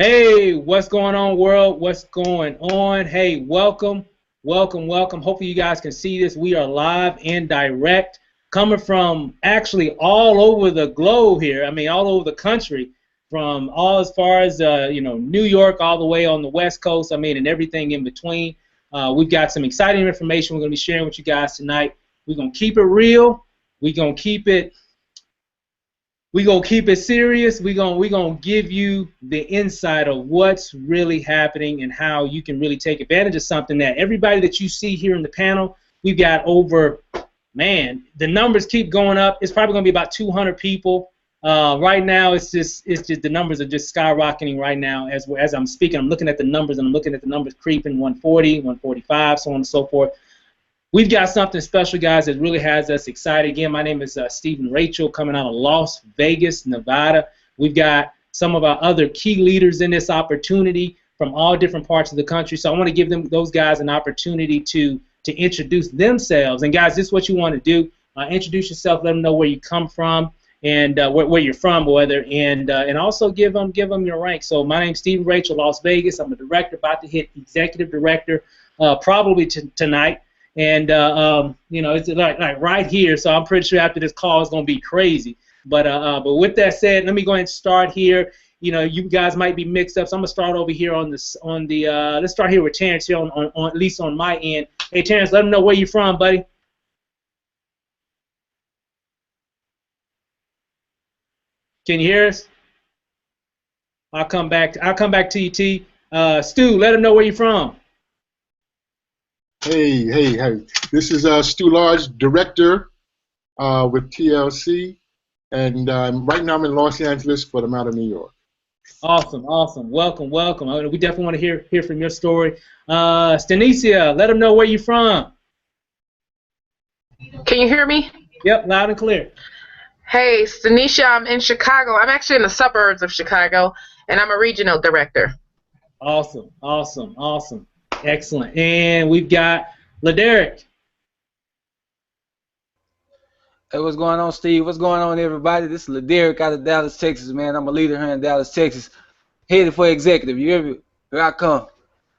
Hey, what's going on, world? What's going on? Hey, welcome, welcome, welcome. Hopefully, you guys can see this. We are live and direct, coming from actually all over the globe here. I mean, all over the country, from all as far as New York, all the way on the West Coast. I mean, and everything in between. We've got some exciting information we're going to be sharing with you guys tonight. We're going to keep it real. We're going to keep it. We're going to keep it serious. We're gonna give you the insight of what's really happening and how you can really take advantage of something that everybody that you see here in the panel, we've got over, man, the numbers keep going up. It's probably going to be about 200 people. Right now, it's just the numbers are just skyrocketing right now as I'm speaking. I'm looking at the numbers, and I'm looking at the numbers creeping, 140, 145, so on and so forth. We've got something special, guys, that really has us excited. Again, my name is Stephen Rachel, coming out of Las Vegas, Nevada. We've got some of our other key leaders in this opportunity from all different parts of the country. So I want to give those guys an opportunity to introduce themselves. And guys, this is what you want to do: introduce yourself, let them know where you come from and where you're from, whether, and also give them your rank. So my name's Stephen Rachel, Las Vegas. I'm a director, about to hit executive director probably tonight. And it's like right here, so I'm pretty sure after this call it's gonna be crazy. But with that said, let me go ahead and start here. You guys might be mixed up, so I'm gonna start over here on this let's start here with Terrence here on at least on my end. Hey Terrence, let them know where you're from, buddy. Can you hear us? I'll come back to you, T. Stu, let them know where you're from. Hey. This is Stu Large, director with TLC, and right now I'm in Los Angeles, but I'm out of New York. Awesome. Welcome. We definitely want to hear from your story. Stanicia, let them know where you're from. Can you hear me? Yep, loud and clear. Hey, Stanicia, I'm in Chicago. I'm actually in the suburbs of Chicago, and I'm a regional director. Awesome. Excellent. And we've got LaDerrick. Hey, what's going on, Steve? What's going on, everybody? This is LaDerrick out of Dallas, Texas, man. I'm a leader here in Dallas, Texas. Headed for executive. You hear me? Here I come.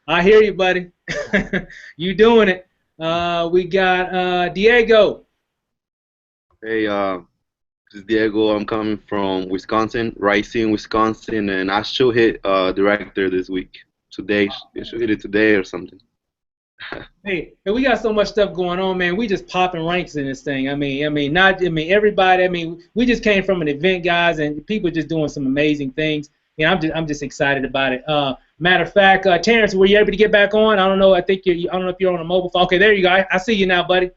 I hear you, buddy. You doing it. We got Diego. Hey, this is Diego. I'm coming from Wisconsin, Racine, Wisconsin, and I should hit director this week. Today, I should hit it today or something. Hey, we got so much stuff going on, man. We just popping ranks in this thing. Everybody. We just came from an event, guys, and people just doing some amazing things. I'm just excited about it. Matter of fact, Terrence, were you able to get back on? I don't know. I don't know if you're on a mobile phone. Okay, there you go. I see you now, buddy.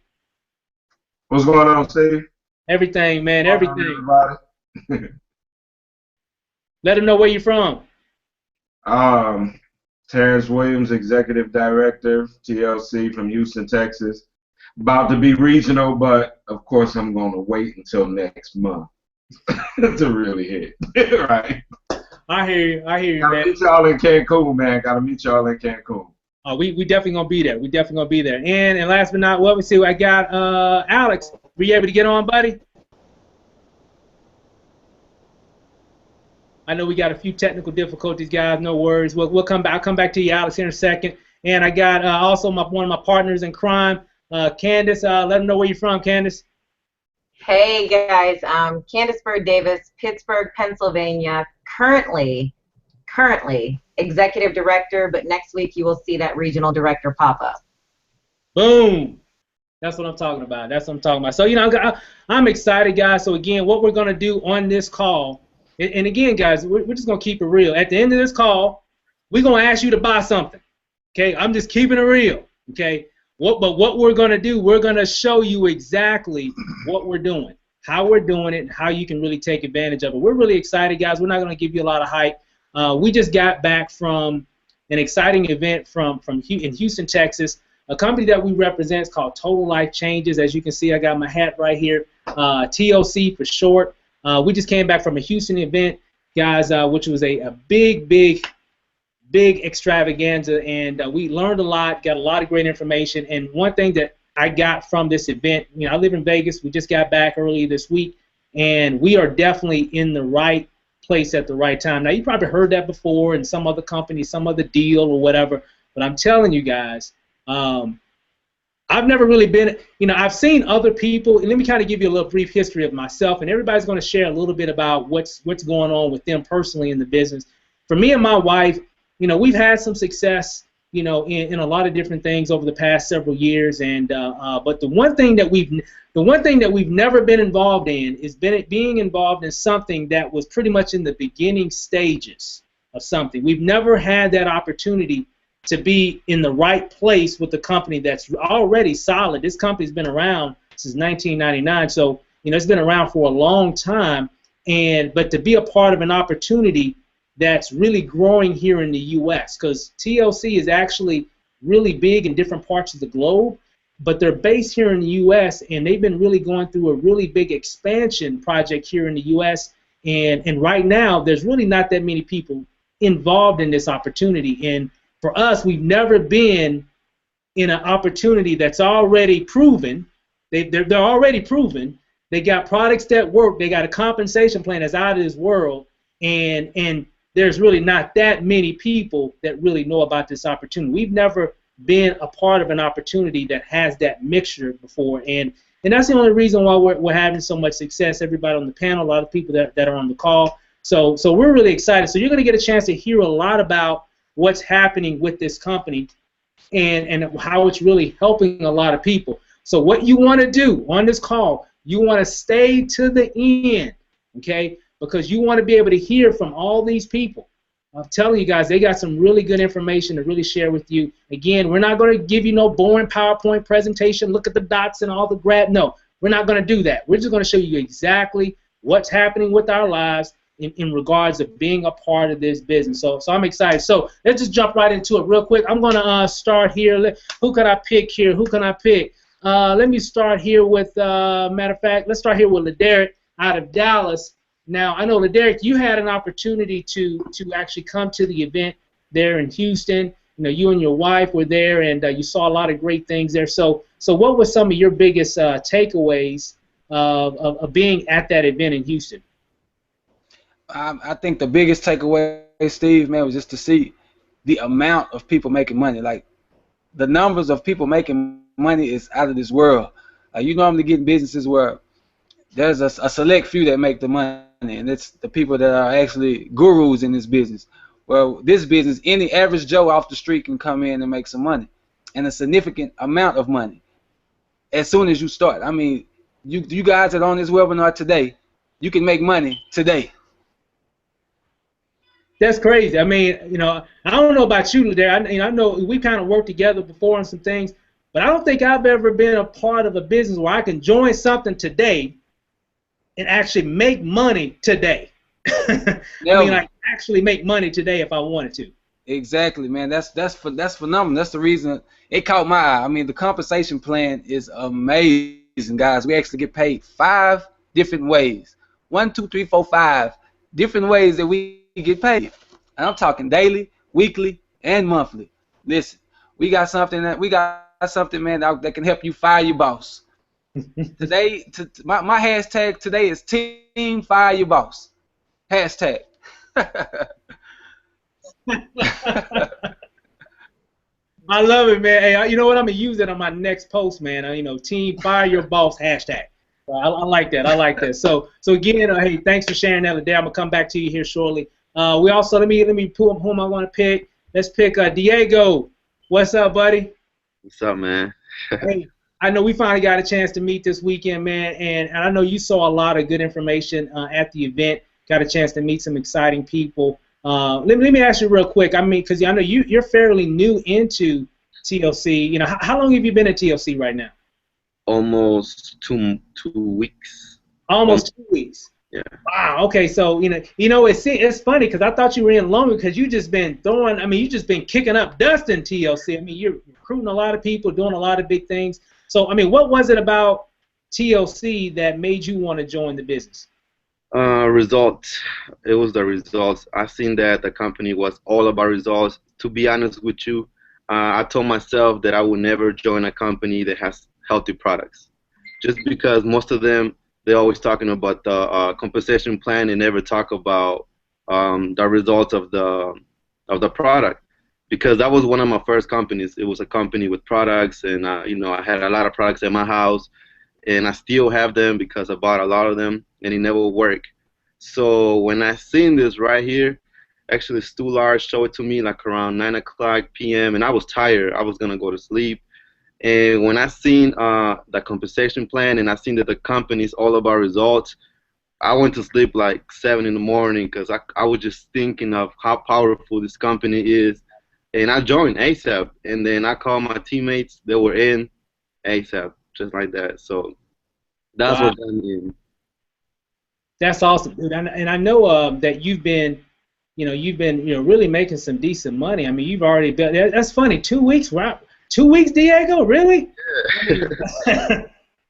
What's going on, Steve? Everything, man. Everything. Let them know where you're from. Terrence Williams, Executive Director, TLC from Houston, Texas. About to be regional, but of course I'm going to wait until next month to really hit. Right. I hear you, man. Gotta meet y'all in Cancun, man. Gotta meet y'all in Cancun. We definitely gonna be there. And last but not, let me see. I got Alex. Were you able to get on, buddy? I know we got a few technical difficulties, guys. No worries. We'll come back. I'll come back to you, Alex, in a second. And I got also one of my partners in crime, Candace. Let them know where you're from, Candace. Hey guys, Candace Bird Davis, Pittsburgh, Pennsylvania. Currently executive director, but next week you will see that regional director pop up. Boom. That's what I'm talking about. So I'm excited, guys. So again, what we're gonna do on this call. And again, guys, we're just going to keep it real. At the end of this call, we're going to ask you to buy something. Okay? I'm just keeping it real. Okay? But what we're going to do, we're going to show you exactly what we're doing, how we're doing it, and how you can really take advantage of it. We're really excited, guys. We're not going to give you a lot of hype. We just got back from an exciting event in Houston, Texas. A company that we represent is called Total Life Changes. As you can see, I got my hat right here, TLC for short. We just came back from a Houston event, guys, which was a big extravaganza, and we learned a lot, got a lot of great information. And one thing that I got from this event, I live in Vegas. We just got back early this week, and we are definitely in the right place at the right time. Now, you probably heard that before in some other company, some other deal or whatever, but I'm telling you guys, I've never really been, I've seen other people, and let me kind of give you a little brief history of myself, and everybody's going to share a little bit about what's going on with them personally in the business. For me and my wife, we've had some success, in a lot of different things over the past several years, and but the one thing that we've never been involved in is being involved in something that was pretty much in the beginning stages of something. We've never had that opportunity to be in the right place with a company that's already solid. This company's been around since 1999, so it's been around for a long time. But to be a part of an opportunity that's really growing here in the U.S., because TLC is actually really big in different parts of the globe, but they're based here in the U.S. and they've been really going through a really big expansion project here in the U.S. And right now, there's really not that many people involved in this opportunity. And for us, we've never been in an opportunity that's already proven. They're already proven. They got products that work. They got a compensation plan that's out of this world. And there's really not that many people that really know about this opportunity. We've never been a part of an opportunity that has that mixture before. And that's the only reason why we're having so much success. Everybody on the panel, a lot of people that are on the call. So we're really excited. So you're going to get a chance to hear a lot about what's happening with this company and how it's really helping a lot of people. So what you want to do on this call, you want to stay to the end, okay? Because you want to be able to hear from all these people. I'm telling you guys, they got some really good information to really share with you. Again, we're not going to give you no boring PowerPoint presentation, look at the dots and all the graph. No, we're not going to do that. We're just going to show you exactly what's happening with our lives in regards of being a part of this business. So I'm excited. So let's just jump right into it real quick. I'm going to start here. Who can I pick here? Who can I pick? Let me start here with, matter of fact, let's start here with Laderick out of Dallas. Now, I know, Laderick, you had an opportunity to actually come to the event there in Houston. You and your wife were there, and you saw a lot of great things there. So what were some of your biggest takeaways of being at that event in Houston? I think the biggest takeaway, Steve, man, was just to see the amount of people making money. Like, the numbers of people making money is out of this world. You normally get in businesses where there's a select few that make the money, and it's the people that are actually gurus in this business. Well, this business, any average Joe off the street can come in and make some money, and a significant amount of money as soon as you start. I mean, you guys that are on this webinar today, you can make money today. That's crazy. I mean, I don't know about you, Laderick. I know we kind of worked together before on some things, but I don't think I've ever been a part of a business where I can join something today and actually make money today. I mean, like, actually make money today if I wanted to. Exactly, man. That's phenomenal. That's the reason it caught my eye. I mean, the compensation plan is amazing, guys. We actually get paid 5 different ways. 1, 2, 3, 4, 5 different ways that we get paid. And I'm talking daily, weekly, and monthly. Listen, we got something, man, that can help you fire your boss. Today, my hashtag today is Team Fire Your Boss. Hashtag. I love it, man. Hey, you know what? I'm gonna use it on my next post, man. Team Fire Your Boss hashtag. I like that. I like that. So again, hey, thanks for sharing that today. I'm gonna come back to you here shortly. We also let me pull whom I want to pick. Let's pick Diego. What's up, buddy? What's up, man? Hey, I know we finally got a chance to meet this weekend, man, and I know you saw a lot of good information at the event. Got a chance to meet some exciting people. Let me ask you real quick. I mean, because I know you're fairly new into TLC. How long have you been at TLC right now? Almost two weeks. Almost 2 weeks. Yeah. Wow. Okay. So it's funny because I thought you were in longer because you just been throwing. I mean, you just been kicking up dust in TLC. I mean, you're recruiting a lot of people, doing a lot of big things. So I mean, what was it about TLC that made you want to join the business? Results. It was the results. I seen that the company was all about results. To be honest with you, I told myself that I would never join a company that has healthy products, just because most of them, they're always talking about the compensation plan and never talk about the results of the product, because that was one of my first companies. It was a company with products, and you know, I had a lot of products in my house, and I still have them because I bought a lot of them, and it never worked. So when I seen this right here, actually Stu Large showed it to me like around 9 o'clock p.m. and I was tired. I was gonna go to sleep. And when I seen the compensation plan and I seen that the company's all about results, I went to sleep like 7 in the morning because I was just thinking of how powerful this company is. And I joined ASAP. And then I called my teammates. They were in ASAP, just like that. So that's Wow, what got me in. that's awesome, dude. And I know that you've been really making some decent money. I mean, you've already built. That's funny. 2 weeks, wow. 2 weeks, Diego, really? I mean,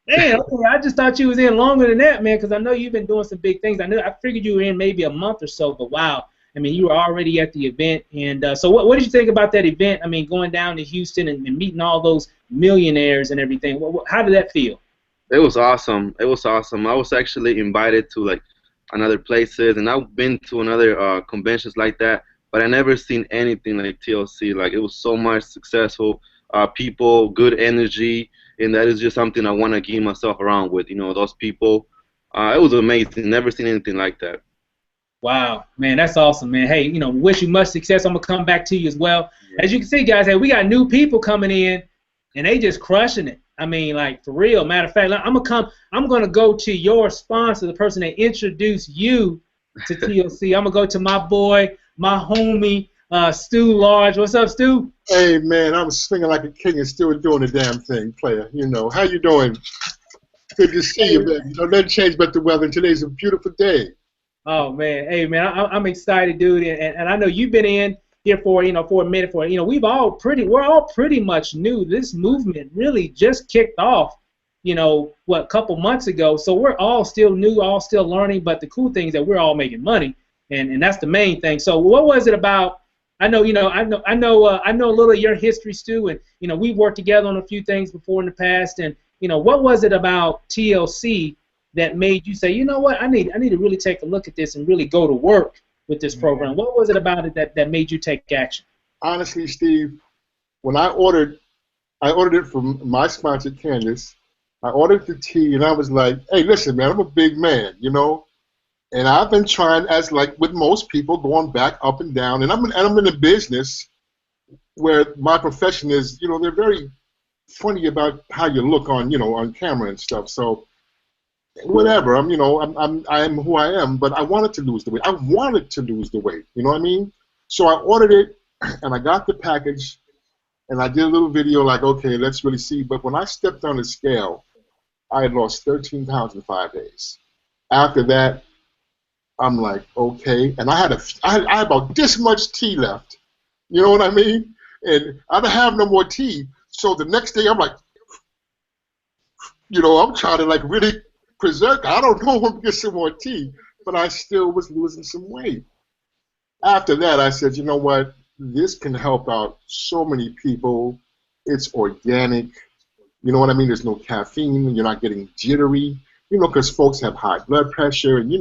damn. Okay, I just thought you was in longer than that, man, because I know you've been doing some big things. I figured you were in maybe a month or so, but wow. I mean, you were already at the event, and so what did you think about that event? I mean, going down to Houston and meeting all those millionaires and everything. How did that feel? It was awesome. It was awesome. I was actually invited to like another places, and I've been to another conventions like that, but I never seen anything like TLC. Like it was so much successful, people, good energy, and that is just something I want to keep myself around with. You know, those people. It was amazing. Never seen anything like that. Wow, man, that's awesome, man. Hey, wish you much success. I'm gonna come back to you as well. As you can see, guys, hey, we got new people coming in, and they just crushing it. I mean, like for real. Matter of fact, I'm gonna go to your sponsor, the person that introduced you to TLC. I'm gonna go to my boy, my homie, Stu Large. What's up, Stu? Hey, man, I'm swinging like a king and still doing the damn thing, player. How you doing? Good to see you, man. Nothing changed but the weather. Today's a beautiful day. Oh man, hey man, I'm excited, dude, and I know you've been in here for for a minute. We're all pretty much new. This movement really just kicked off, a couple months ago. So we're all still new, all still learning. But the cool thing is that we're all making money, and that's the main thing. So what was it about? I know I know a little of your history, Stu, and we've worked together on a few things before in the past, and what was it about TLC that made you say, you know what, I need to really take a look at this and really go to work with this program? What was it about it that made you take action? Honestly, Steve, when I ordered it from my sponsor, Candace. I ordered the tea, and I was like, hey, listen, man, I'm a big man, and I've been trying, as like with most people, going back up and down, and I'm in a business where my profession is, they're very funny about how you look on camera and stuff. So whatever, I am who I am, but I wanted to lose the weight. I wanted to lose the weight, you know what I mean? So I ordered it, and I got the package, and I did a little video like, okay, let's really see. But when I stepped on the scale, I had lost 13 pounds in 5 days. After that, I'm like, okay, and I had about this much tea left, you know what I mean? And I didn't have no more tea. So the next day, I'm like, I'm trying to like really preserve. I don't know when to get some more tea, but I still was losing some weight. After that, I said, you know what? This can help out so many people. It's organic. You know what I mean? There's no caffeine. You're not getting jittery, because folks have high blood pressure. And,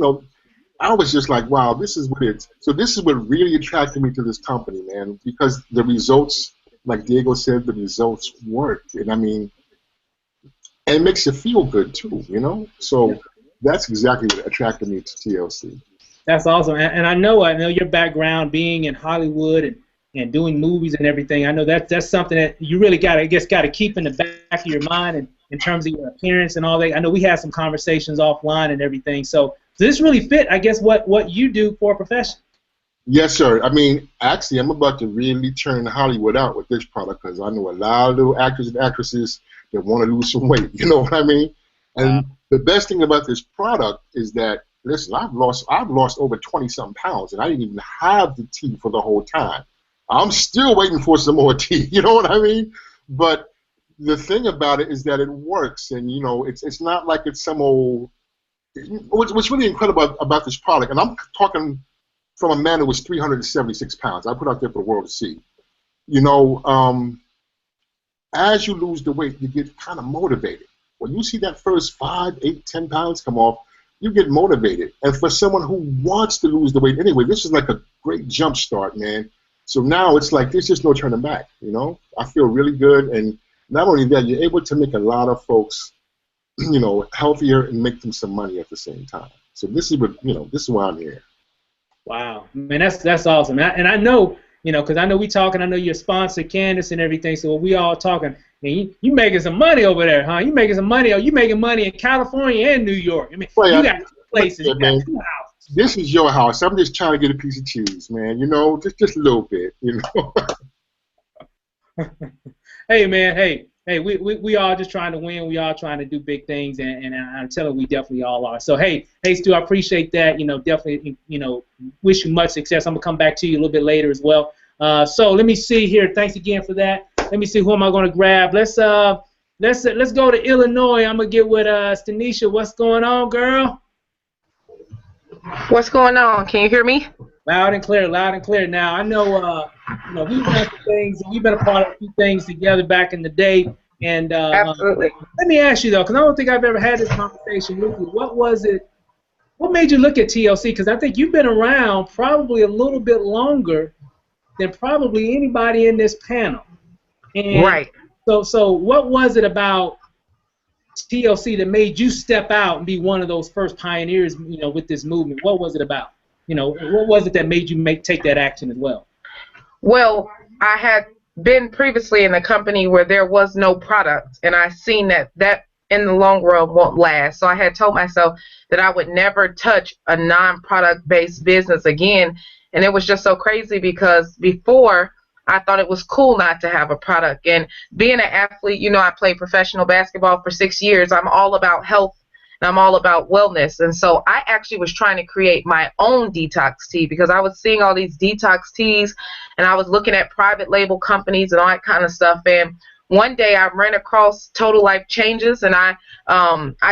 I was just like, wow, this is what it is. So this is what really attracted me to this company, man, because the results, like Diego said, the results worked. And I mean, and it makes you feel good too, So that's exactly what attracted me to TLC. That's awesome, and I know your background being in Hollywood and doing movies and everything. I know that's something that you really got to keep in the back of your mind, and in terms of your appearance and all that. I know we had some conversations offline and everything. So this really fit, I guess, what you do for a profession. Yes, sir. I mean, actually, I'm about to really turn Hollywood out with this product because I know a lot of little actors and actresses that want to lose some weight. You know what I mean? And the best thing about this product is that, listen, I've lost over 20-something pounds, and I didn't even have the tea for the whole time. I'm still waiting for some more tea. You know what I mean? But the thing about it is that it works, and it's not like it's some old. What's really incredible about this product, and I'm talking from a man who was 376 pounds. I put out there for the world to see. As you lose the weight, you get kind of motivated. When you see that first 5, 8, 10 pounds come off, you get motivated. And for someone who wants to lose the weight anyway, this is like a great jump start, man. So now it's like there's just no turning back, you know. I feel really good, and not only that, you're able to make a lot of folks, you know, healthier and make them some money at the same time. So this is what, you know, this is why I'm here. Wow, man, that's awesome. And I know, you know, because I know we talking. I know you're sponsored, Candace, and everything. So we all talking. And you making some money over there, huh? You making some money? Or you making money in California and New York? I mean, well, you got two places, you got two houses. This is your house. I'm just trying to get a piece of cheese, man. You know, just a little bit, you know. Hey, man. Hey, we all just trying to win. We all trying to do big things, and I'm telling you, we definitely all are. So, hey, Stu, I appreciate that. You know, definitely, you know, wish you much success. I'm gonna come back to you a little bit later as well. So let me see here. Thanks again for that. Let me see, who am I gonna grab? Let's go to Illinois. I'm gonna get with Stanisha. What's going on, girl? What's going on? Can you hear me? Loud and clear, loud and clear. Now I know, you know, we've done some things. We've been a part of a few things together back in the day. And Absolutely. Let me ask you though, because I don't think I've ever had this conversation with you. What was it? What made you look at TLC? Because I think you've been around probably a little bit longer than probably anybody in this panel. And right. So what was it about TLC that made you step out and be one of those first pioneers, you know, with this movement? What was it about? You know, what was it that made you take that action as well? Well, I had been previously in a company where there was no product, and I seen that in the long run won't last. So I had told myself that I would never touch a non-product based business again. And it was just so crazy because before I thought it was cool not to have a product. And being an athlete, you know, I played professional basketball for 6 years. I'm all about health and I'm all about wellness. And so I actually was trying to create my own detox tea because I was seeing all these detox teas and I was looking at private label companies and all that kind of stuff. And one day I ran across Total Life Changes and I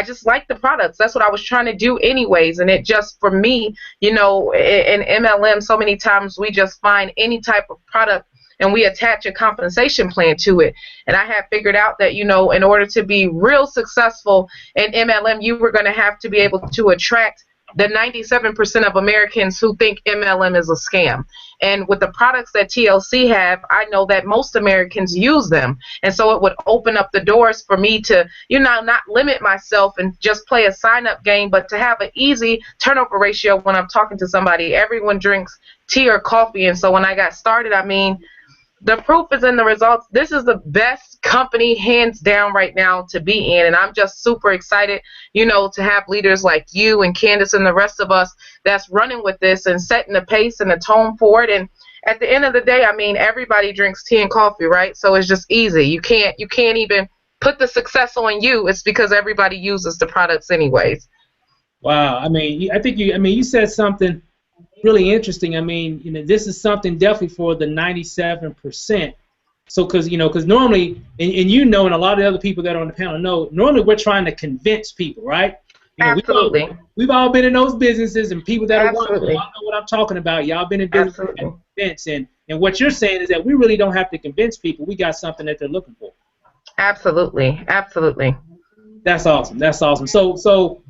just liked the products. That's what I was trying to do anyways. And it just, for me, you know, in MLM, so many times we just find any type of product and we attach a compensation plan to it. And I had figured out that, you know, in order to be real successful in MLM, you were going to have to be able to attract the 97% of Americans who think MLM is a scam. And with the products that TLC have, I know that most Americans use them. And so it would open up the doors for me to, you know, not limit myself and just play a sign-up game, but to have an easy turnover ratio when I'm talking to somebody. Everyone drinks tea or coffee. And so when I got started, I mean, the proof is in the results. This is the best company, hands down, right now to be in. And I'm just super excited, you know, to have leaders like you and Candace and the rest of us that's running with this and setting the pace and the tone for it. And at the end of the day, I mean, everybody drinks tea and coffee, right? So it's just easy. You can't even put the success on you. It's because everybody uses the products anyways. Wow. I mean, you said something really interesting. I mean, you know, this is something definitely for the 97%. So, because normally, and you know, and a lot of the other people that are on the panel know, normally we're trying to convince people, right? You know, Absolutely. We've all been in those businesses, and people that are watching, Absolutely. y'all know what I'm talking about. Y'all been in business to convince, and what you're saying is that we really don't have to convince people. We got something that they're looking for. Absolutely. Absolutely. That's awesome. That's awesome. So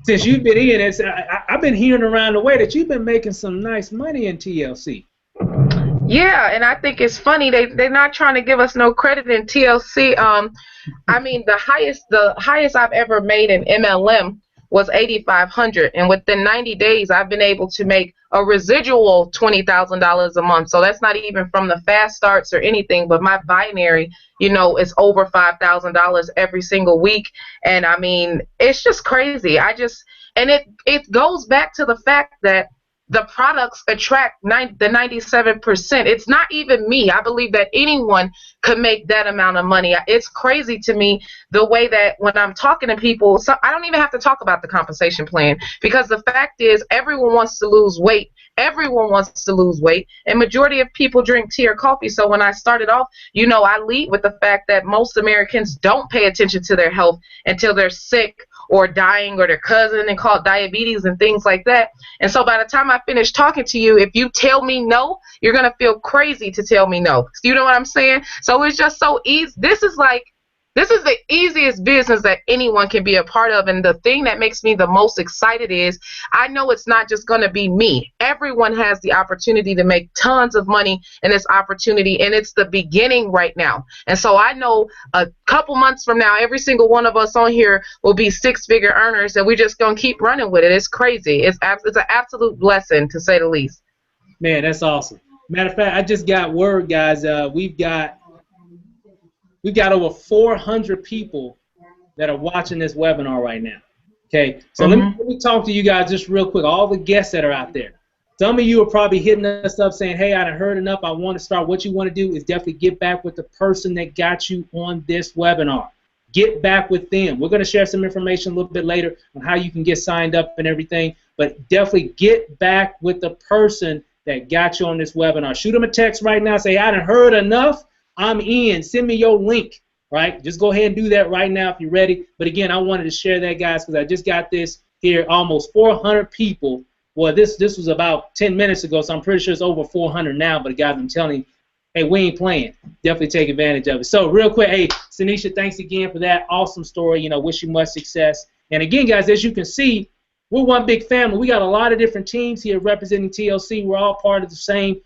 since you've been in it, I've been hearing around the way that you've been making some nice money in TLC. Yeah, and I think it's funny they're not trying to give us no credit in TLC. I mean, the highest I've ever made in MLM was $8,500, and within 90 days I've been able to make a residual $20,000 a month. So that's not even from the fast starts or anything, but my binary, you know, is over $5,000 every single week. And I mean, it's just crazy. And it goes back to the fact that the products attract the 97%. It's not even me. I believe that anyone could make that amount of money. It's crazy to me the way that when I'm talking to people, so I don't even have to talk about the compensation plan, because the fact is everyone wants to lose weight. Everyone wants to lose weight, and majority of people drink tea or coffee. So when I started off, you know, I lead with the fact that most Americans don't pay attention to their health until they're sick or dying or their cousin and call it diabetes and things like that. And so by the time I finish talking to you, if you tell me no, you're going to feel crazy to tell me no. You know what I'm saying? So it's just so easy. This This is the easiest business that anyone can be a part of. And the thing that makes me the most excited is I know it's not just going to be me. Everyone has the opportunity to make tons of money in this opportunity, and it's the beginning right now. And so I know a couple months from now, every single one of us on here will be six-figure earners, and we're just going to keep running with it. It's crazy. It's an absolute blessing, to say the least. Man, that's awesome. Matter of fact, I just got word, guys. We've got over 400 people that are watching this webinar right now. Okay, so let me talk to you guys just real quick. All the guests that are out there. Some of you are probably hitting us up saying, "Hey, I heard enough. I want to start." What you want to do is definitely get back with the person that got you on this webinar. Get back with them. We're going to share some information a little bit later on how you can get signed up and everything. But definitely get back with the person that got you on this webinar. Shoot them a text right now. Say, "I done heard enough. I'm in. Send me your link." Right? Just go ahead and do that right now if you're ready. But again, I wanted to share that, guys, because I just got this here. Almost 400 people. Well, this was about 10 minutes ago, so I'm pretty sure it's over 400 now. But guys, I'm telling you, hey, we ain't playing. Definitely take advantage of it. So real quick, hey, Sanisha, thanks again for that awesome story. You know, wish you much success. And again, guys, as you can see, we're one big family. We got a lot of different teams here representing TLC. We're all part of the same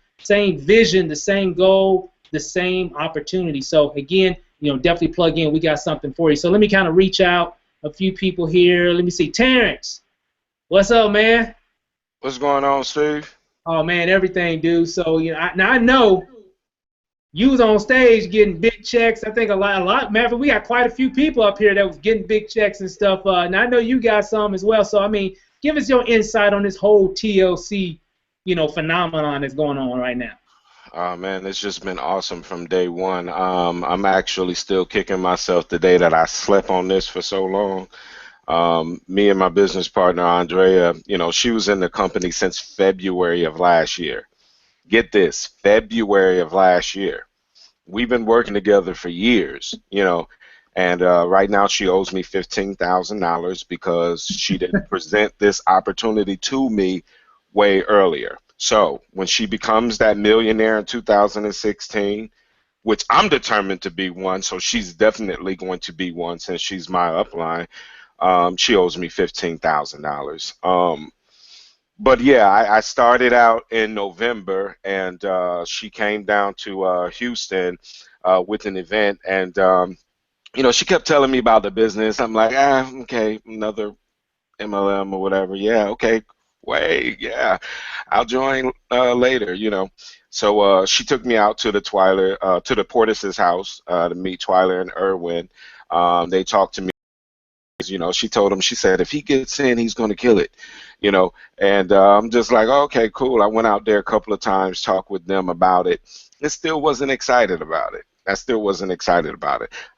vision, the same goal, the same opportunity. So again, you know, definitely plug in. We got something for you. So let me kind of reach out a few people here. Let me see. Terrence, what's up, man? What's going on, Steve? Oh, man, everything, dude. So, you know, I know you was on stage getting big checks. I think a lot. Matter of fact, we got quite a few people up here that was getting big checks and stuff. And I know you got some as well. So, I mean, give us your insight on this whole TLC, you know, phenomenon that's going on right now. Man, it's just been awesome from day one. I'm actually still kicking myself the day that I slept on this for so long. Me and my business partner, Andrea, you know, she was in the company since February of last year. Get this, February of last year. We've been working together for years, you know, and right now she owes me $15,000 because she didn't present this opportunity to me way earlier. So when she becomes that millionaire in 2016, which I'm determined to be one, so she's definitely going to be one since she's my upline, she owes me $15,000. But yeah, I started out in November, and she came down to Houston with an event, and you know, she kept telling me about the business. I'm like, okay, another MLM or whatever. Yeah, okay, wait, yeah, I'll join later, you know. So she took me out to the Portis's house to meet Twyla and Irwin. They talked to me. You know, she told him, she said, if he gets in, he's going to kill it, you know. And I'm just like, okay, cool. I went out there a couple of times, talked with them about it. I still wasn't excited about it. I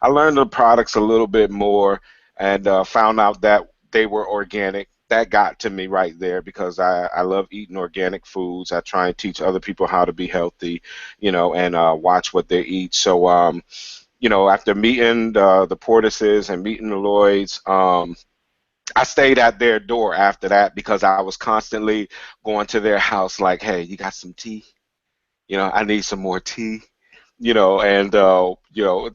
learned the products a little bit more and found out that they were organic. That got to me right there because I love eating organic foods. I try and teach other people how to be healthy, you know, and watch what they eat. So, you know, after meeting the Portises and meeting the Lloyds, I stayed at their door after that because I was constantly going to their house like, hey, you got some tea? You know, I need some more tea. You know, and, you know,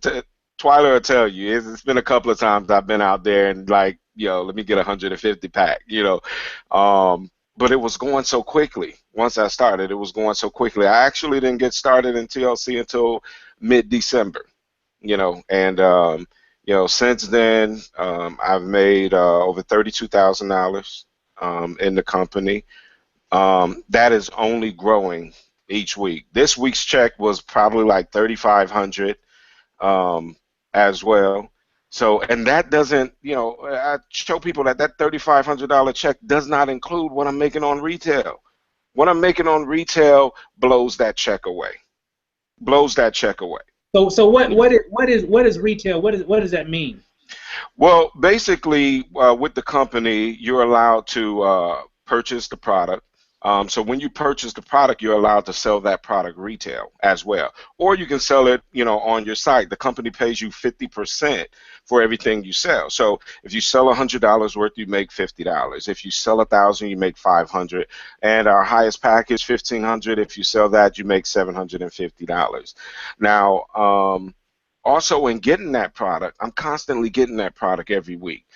Twyla will tell you, it's been a couple of times I've been out there and like, yo, let me get 150 pack, you know. But it was going so quickly. Once I started, it was going so quickly. I actually didn't get started in TLC until mid-December. You know, and you know, since then I've made over $32,000 in the company. That is only growing each week. This week's check was probably like $3,500 as well. So, and that doesn't, you know, I show people that $3,500 check does not include what I'm making on retail. What I'm making on retail blows that check away. So what is retail? What does that mean? Well, basically, with the company, you're allowed to purchase the product. So when you purchase the product, you're allowed to sell that product retail as well, or you can sell it, you know, on your site. The company pays you 50% for everything you sell. So if you sell $100 worth, you make $50. If you sell 1,000, you make 500. And our highest package, 1,500. If you sell that, you make $750. Now, Also, in getting that product, I'm constantly getting that product every week.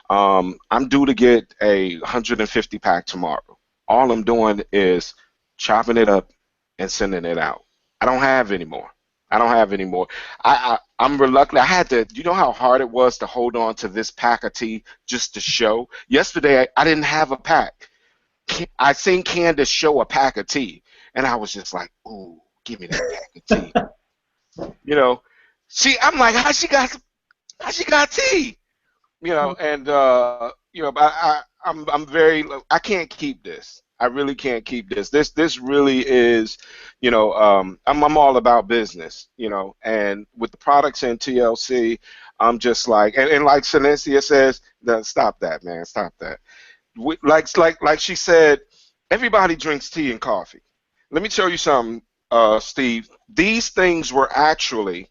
I'm due to get a 150 pack tomorrow. All I'm doing is chopping it up and sending it out. I don't have any more. I don't have any more. I'm reluctant. I had to, you know how hard it was to hold on to this pack of tea just to show? Yesterday, I didn't have a pack. I seen Candace show a pack of tea, and I was just like, ooh, give me that pack of tea. You know, I'm like, how she got tea? You know, and you know, I'm very, I can't keep this. I really can't keep this. This really is, you know, I'm all about business, you know, and with the products in TLC, I'm just like, and like Lanacia says, stop that, man, stop that. Like she said, everybody drinks tea and coffee. Let me tell you something, Steve. These things were actually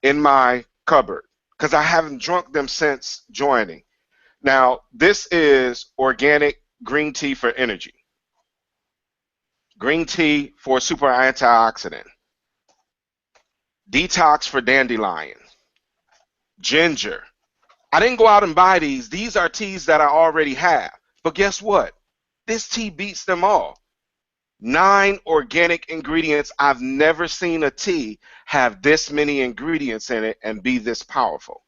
in my cupboard because I haven't drunk them since joining. Now, this is organic green tea for energy. Green tea for super antioxidant. Detox for dandelion. Ginger. I didn't go out and buy these. These are teas that I already have. But guess what? This tea beats them all. 9 organic ingredients. I've never seen a tea have this many ingredients in it and be this powerful.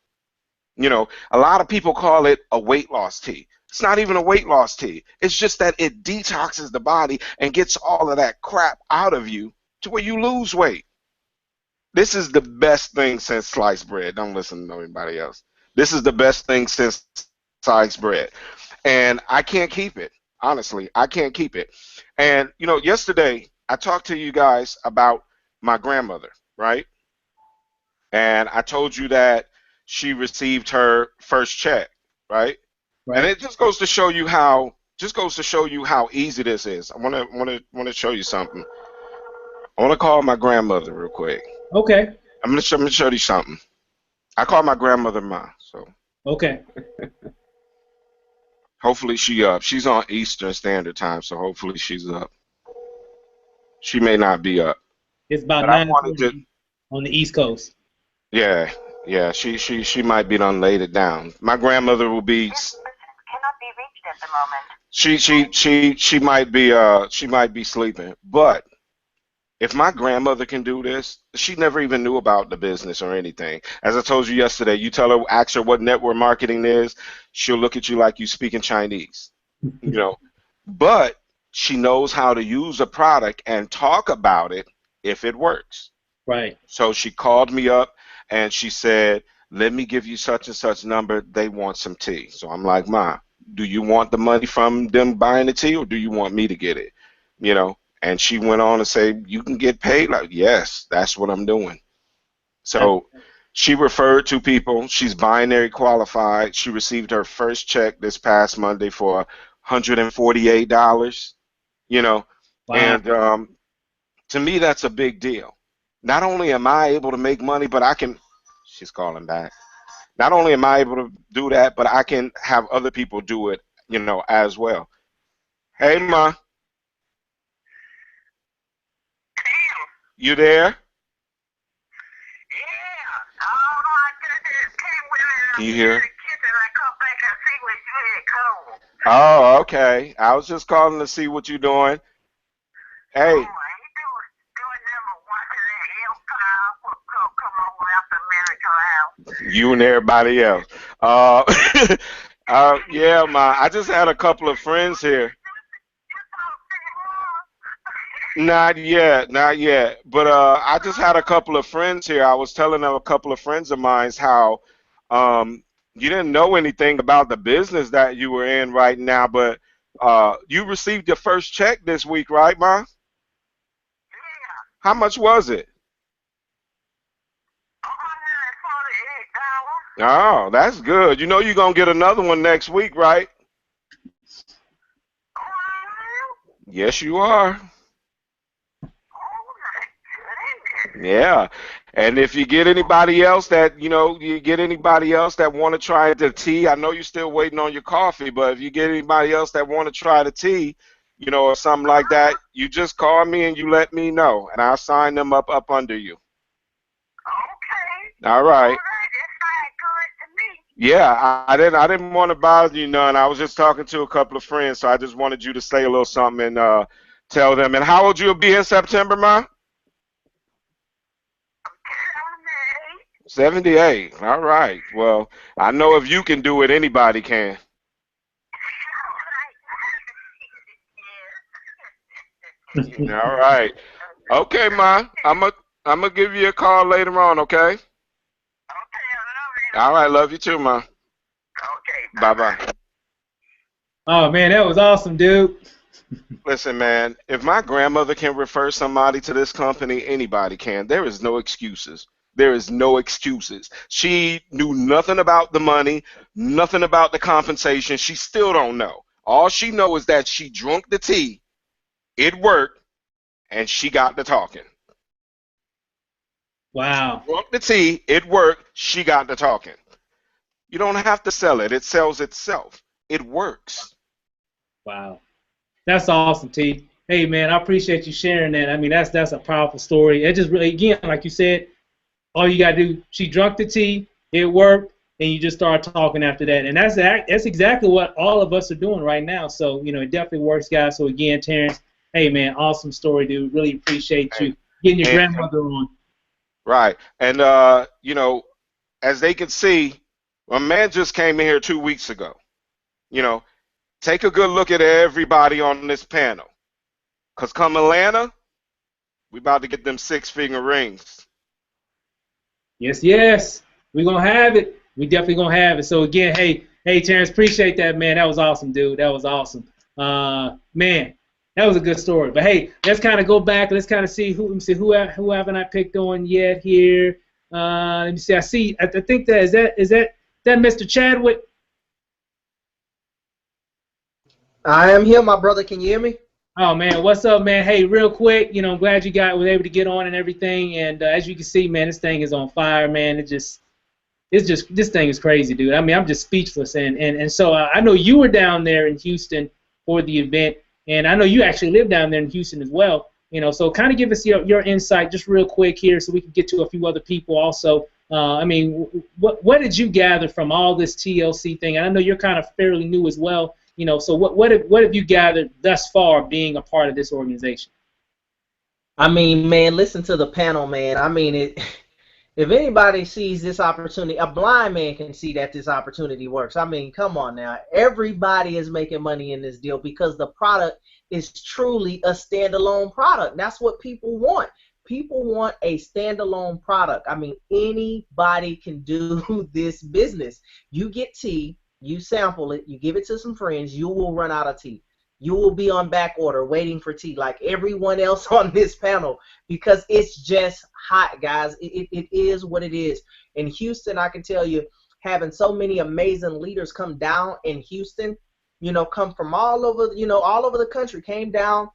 You know, a lot of people call it a weight loss tea. It's not even a weight loss tea. It's just that it detoxes the body and gets all of that crap out of you to where you lose weight. This is the best thing since sliced bread. Don't listen to anybody else. This is the best thing since sliced bread. And I can't keep it. Honestly, I can't keep it. And, you know, yesterday I talked to you guys about my grandmother, right? And I told you that she received her first check, right? And it just goes to show you how easy this is. I want to show you something. I want to call my grandmother real quick. Okay. I'm gonna show you something. I call my grandmother Ma, so. Okay. Hopefully she up. She's on Eastern Standard Time, so hopefully she's up. She may not be up. It's about 9 on the East Coast. Yeah, yeah. She might be done laid it down. My grandmother will be. Cannot be reached at the moment. She might be sleeping. But if my grandmother can do this, she never even knew about the business or anything. As I told you yesterday, you tell her, ask her what network marketing is, she'll look at you like you speaking Chinese. You know, but she knows how to use a product and talk about it if it works. Right. So she called me up and she said, let me give you such and such number. They want some tea. So I'm like, Ma, do you want the money from them buying the tea or do you want me to get it? You know, and she went on to say, you can get paid. Like, yes, that's what I'm doing. So she referred 2 people. She's binary qualified. She received her first check this past Monday for $148, you know. Wow. And to me, that's a big deal. Not only am I able to make money, but I can, she's calling back. Not only am I able to do that, but I can have other people do it, you know, as well. Hey, Ma. You there? Yeah. Oh my goodness. Came with Can you hear? the kitchen. I come back and see what you had cold. Oh, okay. I was just calling to see what you're doing. Hey. Oh, you doing number one to that come over after America out. You and everybody else. Yeah, Ma. I just had a couple of friends here. Not yet, not yet. But I just had a couple of friends here. I was telling them, a couple of friends of mine, how you didn't know anything about the business that you were in right now, but you received your first check this week, right, Ma? Yeah. How much was it? $148. Oh, that's good. You know you're going to get another one next week, right? Yes, you are. Yeah, and if you get anybody else that, you know, want to try the tea, I know you're still waiting on your coffee, but if you get anybody else that want to try the tea, you know, or something like that, you just call me and you let me know, and I'll sign them up under you. Okay. All All right. right, that sounds good to me. Yeah, I didn't want to bother you none. I was just talking to a couple of friends, so I just wanted you to say a little something and tell them. And how old you'll be in September, ma? Tell me. 78. All right. Well, I know if you can do it, anybody can. All right. All right. Okay, ma. I'm gonna give you a call later on, okay? Okay, I love you. All right, love you too, ma. Okay, Bye bye-bye. bye. Oh man, that was awesome, dude. Listen, man, if my grandmother can refer somebody to this company, anybody can. There is no excuses. There is no excuses. She knew nothing about the money, nothing about the compensation. She still don't know. All she knows is that she drunk the tea, it worked, and she got to talking. Wow. Drunk the tea, it worked, she got to talking. You don't have to sell it. It sells itself. It works. Wow. That's awesome, T. Hey man, I appreciate you sharing that. I mean, that's a powerful story. It just really, again, like you said, all you gotta do. She drunk the tea, it worked, and you just start talking after that. And that's exactly what all of us are doing right now. So it definitely works, guys. So again, Terrence, hey man, awesome story, dude. Really appreciate And, you getting your and grandmother on. right. And as they can see, a man just came in here 2 weeks ago. You know, take a good look at everybody on this panel. Cause come Atlanta, we about to get them six-figure rings. Yes, yes. We're gonna have it. We definitely gonna have it. So again, hey, Terrence, appreciate that, man. That was awesome, dude. That was awesome. Man, that was a good story. But hey, let's kind of go back. Let's kind of see who. Let me see who haven't I picked on yet here. Let me see. I think that Mr. Chadwick. I am here, my brother. Can you hear me? Oh man, what's up, man? Hey, real quick, I'm glad you was able to get on and everything. And as you can see, man, this thing is on fire, man. It's just this thing is crazy, dude. I mean, I'm just speechless. And so I know you were down there in Houston for the event, and I know you actually live down there in Houston as well. So kind of give us your insight just real quick here, so we can get to a few other people also. I mean, what did you gather from all this TLC thing? And I know you're kind of fairly new as well. So what have you gathered thus far being a part of this organization? I mean, man, listen to the panel, man. I mean, if anybody sees this opportunity, a blind man can see that this opportunity works. I mean, come on now. Everybody is making money in this deal because the product is truly a standalone product. That's what people want. People want a standalone product. I mean, anybody can do this business. You get tea, you sample it, you give it to some friends, you will run out of tea. You will be on back order waiting for tea like everyone else on this panel because it's just hot, guys. It is what it is. In Houston, I can tell you, having so many amazing leaders come down in Houston, come from all over, all over the country, came down.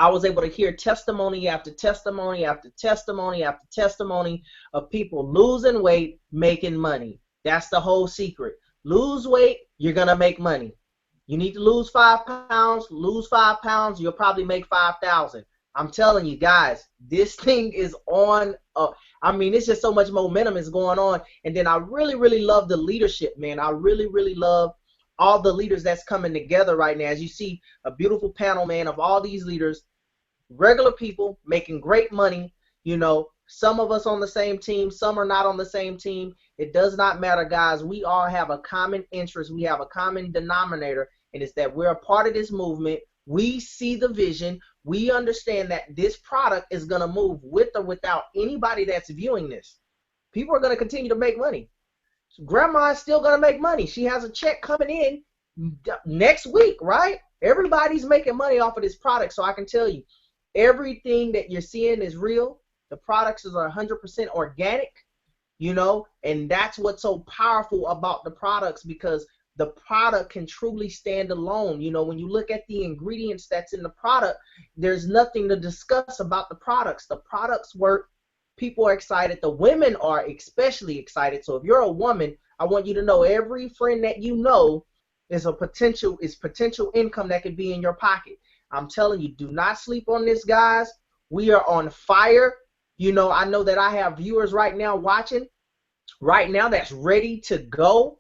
I was able to hear testimony after testimony after testimony after testimony of people losing weight, making money. That's the whole secret. Lose weight, you're going to make money. You need to lose 5 pounds, you'll probably make 5,000. I'm telling you guys, this thing is on. I mean, it's just so much momentum is going on. And then I really, really love the leadership, man. I really, really love all the leaders that's coming together right now. As you see, a beautiful panel, man, of all these leaders, regular people making great money. Some of us on the same team, some are not on the same team. It does not matter, guys. We all have a common interest. We have a common denominator, and it's that we're a part of this movement. We see the vision. We understand that this product is going to move with or without anybody that's viewing this. People are going to continue to make money. Grandma is still going to make money. She has a check coming in next week, right? Everybody's making money off of this product, so I can tell you, everything that you're seeing is real. The products are 100% organic, and that's what's so powerful about the products because the product can truly stand alone. When you look at the ingredients that's in the product, there's nothing to discuss about the products. The products work. People are excited. The women are especially excited. So if you're a woman, I want you to know every friend that you know is potential income that could be in your pocket. I'm telling you, do not sleep on this, guys. We are on fire. You know, I know that I have viewers right now watching right now that's ready to go.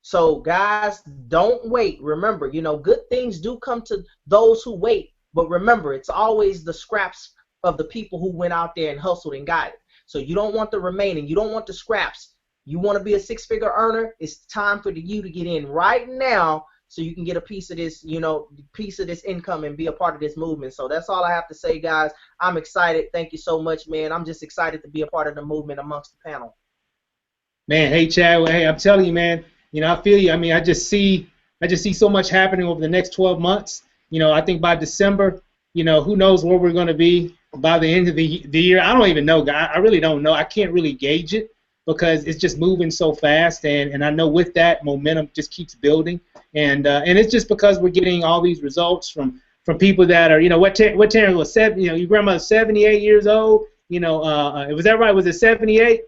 So guys, don't wait. Remember, you know, good things do come to those who wait. But remember, it's always the scraps of the people who went out there and hustled and got it. So you don't want the remaining. You don't want the scraps. You want to be a six-figure earner. It's time for you to get in right now so you can get a piece of this, you know, piece of this income and be a part of this movement. So that's all I have to say, guys. I'm excited. Thank you so much, man. I'm just excited to be a part of the movement amongst the panel. Man, hey Chad, hey, I'm telling you, man. You know, I feel you. I mean, I just see so much happening over the next 12 months. You know, I think by December, you know, who knows where we're going to be by the end of the year. I don't even know, guys. I really don't know. I can't really gauge it because it's just moving so fast, and I know with that momentum just keeps building, and it's just because we're getting all these results from people that are, you know, what Terrence was, you know, your grandmother's 78 years old. You know, was that right? Was it 78?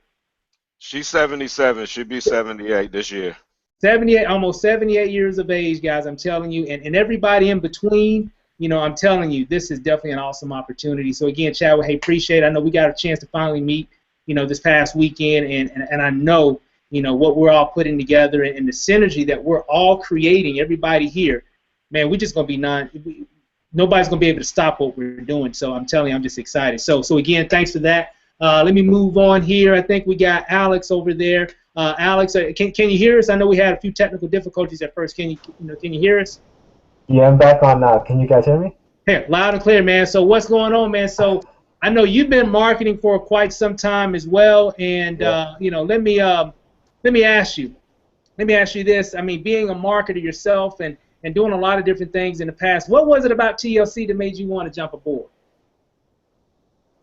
She's 77. She'll be 78 this year. 78, almost 78 years of age, guys, I'm telling you, and everybody in between, you know, I'm telling you, this is definitely an awesome opportunity. So again, Chad, hey, appreciate it. I know we got a chance to finally meet, you know, this past weekend, and I know, you know, what we're all putting together and the synergy that we're all creating, everybody here, man, we're just going to be nobody's going to be able to stop what we're doing. So I'm telling you, I'm just excited. So again, thanks for that. Let me move on here. I think we got Alex over there. Alex, can you hear us? I know we had a few technical difficulties at first. Can you hear us? Yeah, I'm back on now. Can you guys hear me? Hey, loud and clear, man. So what's going on, man? So I know you've been marketing for quite some time as well, and you know, let me ask you this. I mean, being a marketer yourself and doing a lot of different things in the past, what was it about TLC that made you want to jump aboard?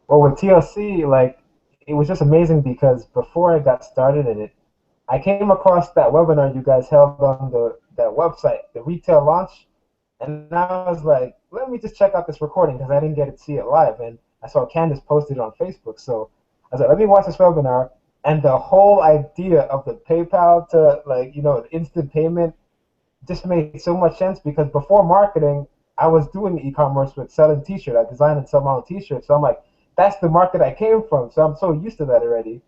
Well, with TLC, like, it was just amazing because before I got started in it, I came across that webinar you guys held on that website, the retail launch, and I was like, let me just check out this recording because I didn't get to see it live, and I saw Candace posted it on Facebook, so I was like, let me watch this webinar, and the whole idea of the PayPal to, like, you know, the instant payment just made so much sense because before marketing, I was doing e-commerce with selling T-shirts. I designed and sell my own T-shirts, so I'm like, that's the market I came from, so I'm so used to that already.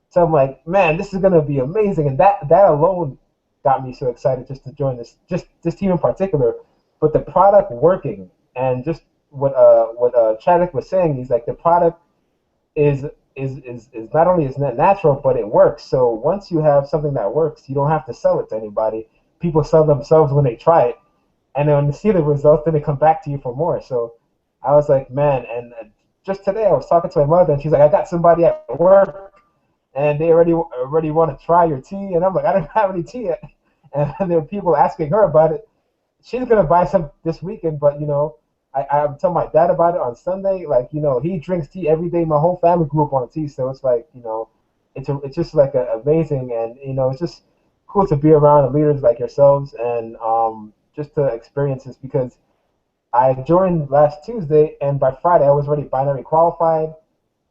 So I'm like, man, this is gonna be amazing, and that alone got me so excited just to join this team in particular. But the product working and just what Chadwick was saying, he's like the product is not only is natural, but it works. So once you have something that works, you don't have to sell it to anybody. People sell themselves when they try it, and then when they see the results, then they come back to you for more. So I was like, man, and just today I was talking to my mother, and she's like, I got somebody at work, and they already want to try your tea, and I'm like, I don't have any tea yet, and there were people asking her about it. She's gonna buy some this weekend, but you know, I'm telling my dad about it on Sunday. Like, you know, he drinks tea every day. My whole family grew up on tea, so it's like, you know, it's just like amazing, and you know, it's just cool to be around leaders like yourselves and just to experience this because I joined last Tuesday, and by Friday I was already binary qualified.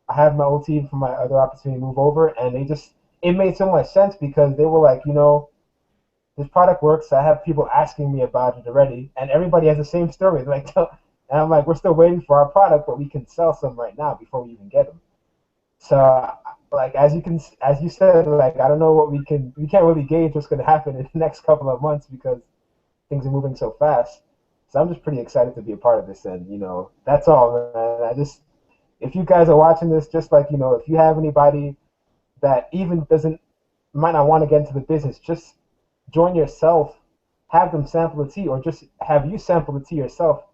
I have my OT for my other opportunity to move over, and it made so much sense because they were like, you know, this product works. I have people asking me about it already, and everybody has the same story. Like, and I'm like, we're still waiting for our product, but we can sell some right now before we even get them. So, like, as you said, like, I don't know what we can't really gauge what's going to happen in the next couple of months because things are moving so fast. So I'm just pretty excited to be a part of this, and you know, that's all, man. If you guys are watching this, just like, you know, if you have anybody that even might not want to get into the business, just join yourself, have them sample the tea, or just have you sample the tea yourself,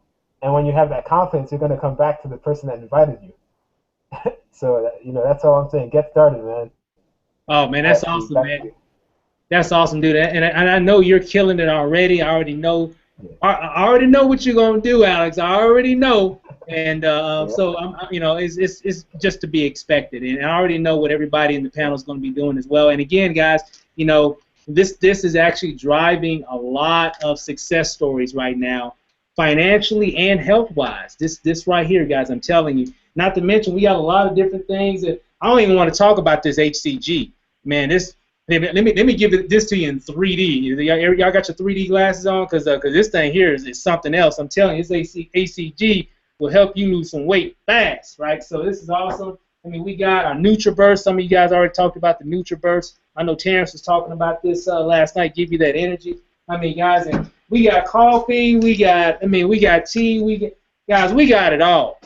and when you have that confidence, you're going to come back to the person that invited you. So, you know, that's all I'm saying. Get started, man. Oh, man, that's awesome, man. That's awesome, dude. And I know you're killing it already. I already know. I already know what you're gonna do, Alex. I already know, and so you know, it's just to be expected, and I already know what everybody in the panel is going to be doing as well. And again, guys, you know, this is actually driving a lot of success stories right now, financially and health-wise. This right here, guys, I'm telling you. Not to mention, we got a lot of different things that I don't even want to talk about. This HCG, man, this. Let me give this to you in 3D. Y'all got your 3D glasses on, because this thing here is something else. I'm telling you, this ACG will help you lose some weight fast, right? So this is awesome. I mean, we got our NutriBurst. Some of you guys already talked about the NutriBurst. I know Terrence was talking about this last night. Give you that energy. I mean, guys, and we got coffee. We got tea. We got it all.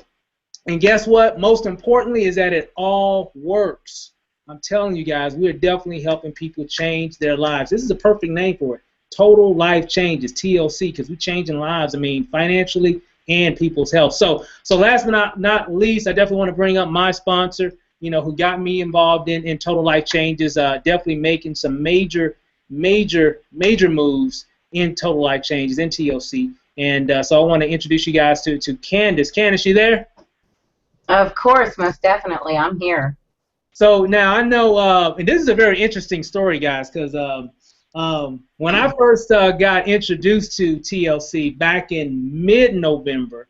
And guess what? Most importantly is that it all works. I'm telling you guys, we're definitely helping people change their lives. This is a perfect name for it. Total Life Changes, TLC, because we're changing lives. I mean, financially and people's health. So last but not least, I definitely want to bring up my sponsor, who got me involved in Total Life Changes, definitely making some major moves in Total Life Changes, in TLC. And so I want to introduce you guys to Candace. Candace, you there? Of course, most definitely. I'm here. So now I know, and this is a very interesting story, guys, because when I first got introduced to TLC back in mid-November,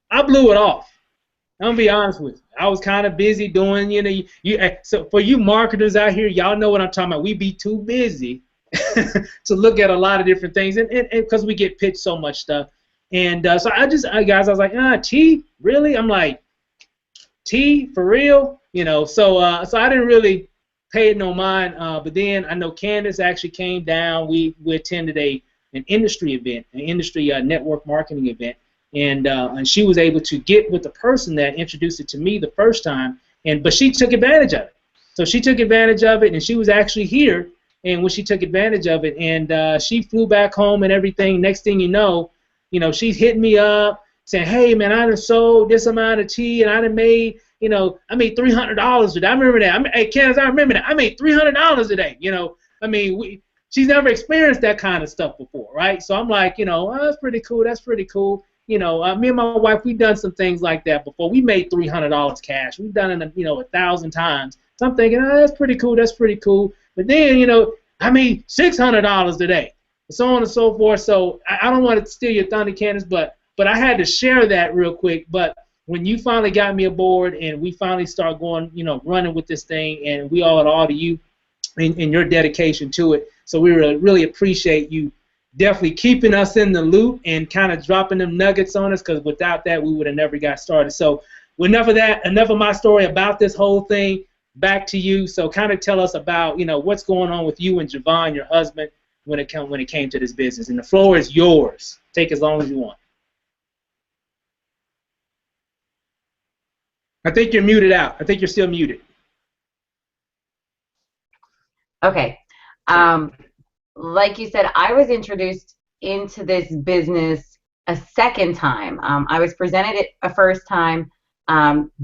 I blew it off. I'm gonna be honest with you. I was kind of busy doing, so for you marketers out here, y'all know what I'm talking about. We be too busy to look at a lot of different things, and because we get pitched so much stuff. And so I was like, T, really? I'm like, T, for real? So I didn't really pay it no mind. But then I know Candace actually came down. We attended an industry event, an industry network marketing event, and she was able to get with the person that introduced it to me the first time, but she took advantage of it. So she took advantage of it, and she was actually here, and when she took advantage of it, and she flew back home and everything. Next thing you know, she's hitting me up saying, hey, man, I done sold this amount of tea, and I done made, I made $300 today. I remember that. Hey, Candace, I remember that. I made $300 today. I mean, she's never experienced that kind of stuff before, right? So I'm like, oh, that's pretty cool. That's pretty cool. Me and my wife, we've done some things like that before. We made $300 cash. We've done it, 1,000 times. So I'm thinking, oh, that's pretty cool. That's pretty cool. But then, I made $600 today, and so on and so forth. So I don't want to steal your thunder, Candace, but I had to share that real quick. But when you finally got me aboard and we finally start going, running with this thing, and we owe it all to you and your dedication to it. So we really appreciate you definitely keeping us in the loop and kind of dropping them nuggets on us, because without that, we would have never got started. So enough of that, enough of my story about this whole thing. Back to you. So kind of tell us about, what's going on with you and Javon, your husband, when it came to this business. And the floor is yours. Take as long as you want. I think you're muted out. I think you're still muted. Okay. Like you said, I was introduced into this business a second time. I was presented it a first time,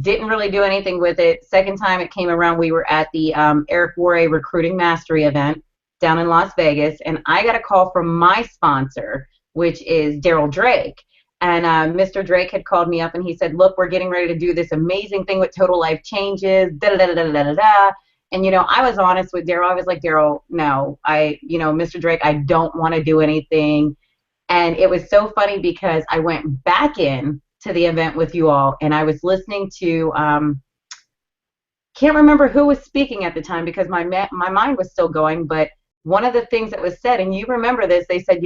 didn't really do anything with it. Second time it came around, we were at the Eric Worre Recruiting Mastery event down in Las Vegas, and I got a call from my sponsor, which is Daryl Drake. And Mr. Drake had called me up, and he said, look, we're getting ready to do this amazing thing with Total Life Changes, da-da-da-da-da-da-da. And, I was honest with Daryl. I was like, Daryl, no, Mr. Drake, I don't want to do anything. And it was so funny because I went back in to the event with you all, and I was listening to, can't remember who was speaking at the time because my mind was still going, but one of the things that was said, and you remember this, they said,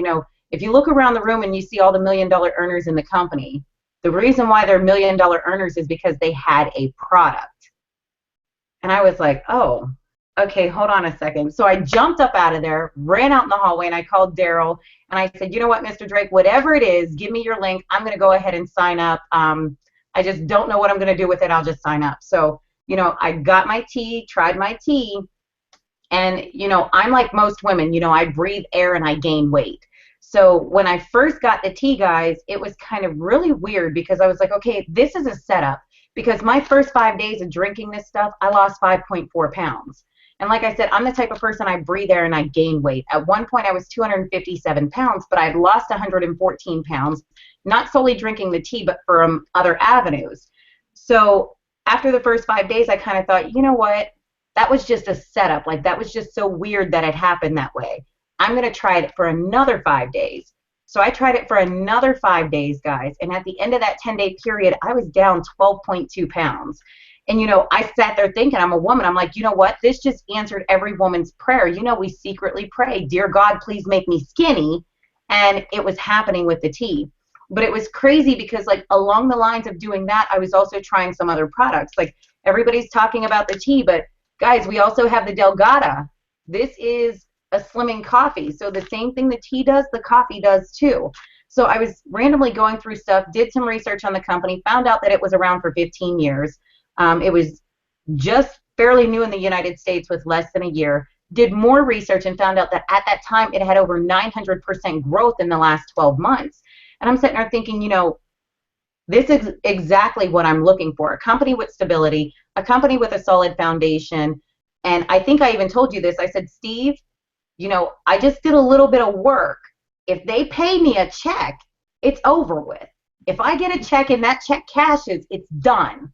if you look around the room and you see all the $1 million earners in the company, the reason why they're $1 million earners is because they had a product. And I was like, oh, okay, hold on a second. So I jumped up out of there, ran out in the hallway, and I called Daryl, and I said, you know what, Mr. Drake, whatever it is, give me your link. I'm going to go ahead and sign up. I just don't know what I'm going to do with it. I'll just sign up. So, I got my tea, tried my tea, and, I'm like most women, I breathe air and I gain weight. So when I first got the tea, guys, it was kind of really weird because I was like, okay, this is a setup. Because my first 5 days of drinking this stuff, I lost 5.4 pounds. And like I said, I'm the type of person, I breathe air and I gain weight. At one point, I was 257 pounds, but I'd lost 114 pounds, not solely drinking the tea, but from other avenues. So after the first 5 days, I kind of thought, you know what? That was just a setup. Like, that was just so weird that it happened that way. I'm going to try it for another 5 days. So I tried it for another 5 days, guys. And at the end of that 10-day period, I was down 12.2 pounds. And, I sat there thinking, I'm a woman. I'm like, you know what? This just answered every woman's prayer. We secretly pray, dear God, please make me skinny. And it was happening with the tea. But it was crazy because, like, along the lines of doing that, I was also trying some other products. Like, Everybody's talking about the tea, but guys, we also have the Delgada. This is a slimming coffee. So the same thing the tea does, the coffee does too. So I was randomly going through stuff, did some research on the company, found out that it was around for 15 years. It was just fairly new in the United States with less than a year. Did more research and found out that at that time it had over 900% growth in the last 12 months. And I'm sitting there thinking, you know, this is exactly what I'm looking for. A company with stability, a company with a solid foundation. And I think I even told you this. I said, Steve, you know, I just did a little bit of work. If they pay me a check, it's over with. If I get a check and that check cashes, it's done.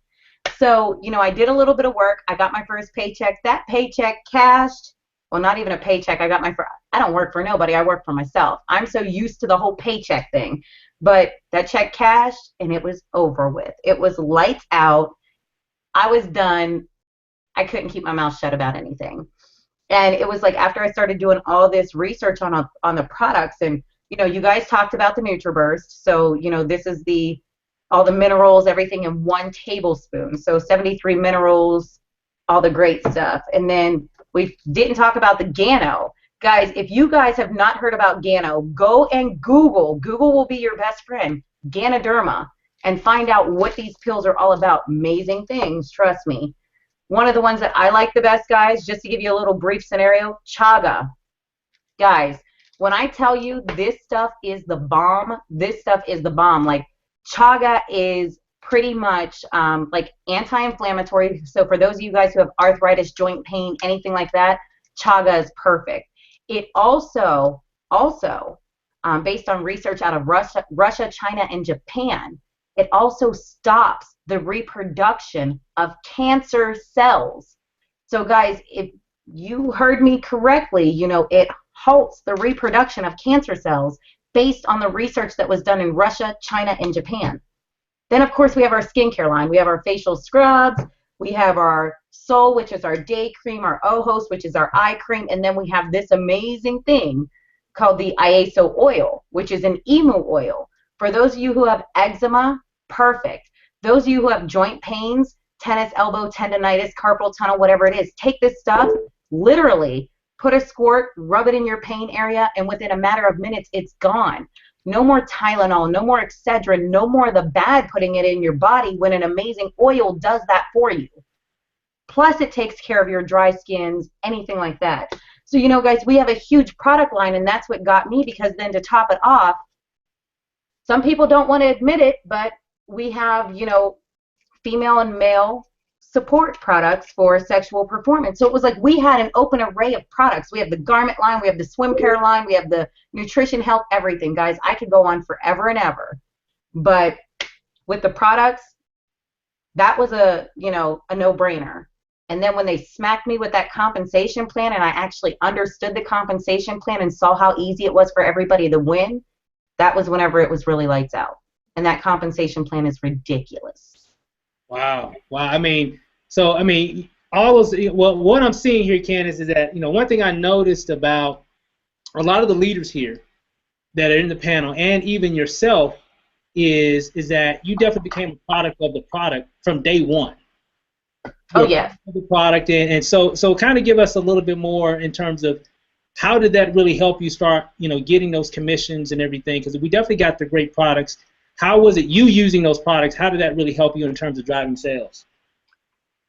So, you know, I did a little bit of work. I got my first paycheck. That paycheck cashed. Well, not even a paycheck. I don't work for nobody. I work for myself. I'm so used to the whole paycheck thing. But that check cashed and it was over with. It was lights out. I was done. I couldn't keep my mouth shut about anything. And it was like after I started doing all this research on the products, and you know, you guys talked about the NutriBurst. So, you know, this is all the minerals, everything in 1 tablespoon. So 73 minerals, all the great stuff. And then we didn't talk about the Gano. Guys, if you guys have not heard about Gano, go and Google. Google will be your best friend, Ganoderma, and find out what these pills are all about. Amazing things, trust me. One of the ones that I like the best, guys, just to give you a little brief scenario, chaga. Guys, when I tell you this stuff is the bomb, this stuff is the bomb. Like, chaga is pretty much like anti-inflammatory. So for those of you guys who have arthritis, joint pain, anything like that, chaga is perfect. It also based on research out of Russia, China, and Japan, it also stops the reproduction of cancer cells. So guys, if you heard me correctly, you know, it halts the reproduction of cancer cells based on the research that was done in Russia, China, and Japan. Then, of course, we have our skincare line. We have our facial scrubs. We have our Sol, which is our day cream, our Ojos, which is our eye cream, and then we have this amazing thing called the Iaso oil, which is an emu oil. For those of you who have eczema, perfect. Those of you who have joint pains, tennis elbow, tendonitis, carpal tunnel, whatever it is, take this stuff, literally, put a squirt, rub it in your pain area, and within a matter of minutes, it's gone. No more Tylenol, no more Excedrin, no more of the bad putting it in your body when an amazing oil does that for you. Plus, it takes care of your dry skins, anything like that. So, you know, guys, we have a huge product line, and that's what got me, because then to top it off, some people don't want to admit it, but we have, you know, female and male support products for sexual performance. So it was like we had an open array of products. We have the garment line, we have the swim care line, we have the nutrition, health, everything. Guys, I could go on forever and ever. But with the products, that was a no-brainer. And then when they smacked me with that compensation plan and I actually understood the compensation plan and saw how easy it was for everybody to win, that was whenever it was really lights out. And that compensation plan is ridiculous. Wow. I mean, all those. Well, what I'm seeing here, Candace, is that, you know, one thing I noticed about a lot of the leaders here that are in the panel, and even yourself, is that you definitely became a product of the product from day one. Oh yeah. The product, and so kind of give us a little bit more in terms of how did that really help you start, you know, getting those commissions and everything? Because we definitely got the great products. How was it you using those products? How did that really help you in terms of driving sales?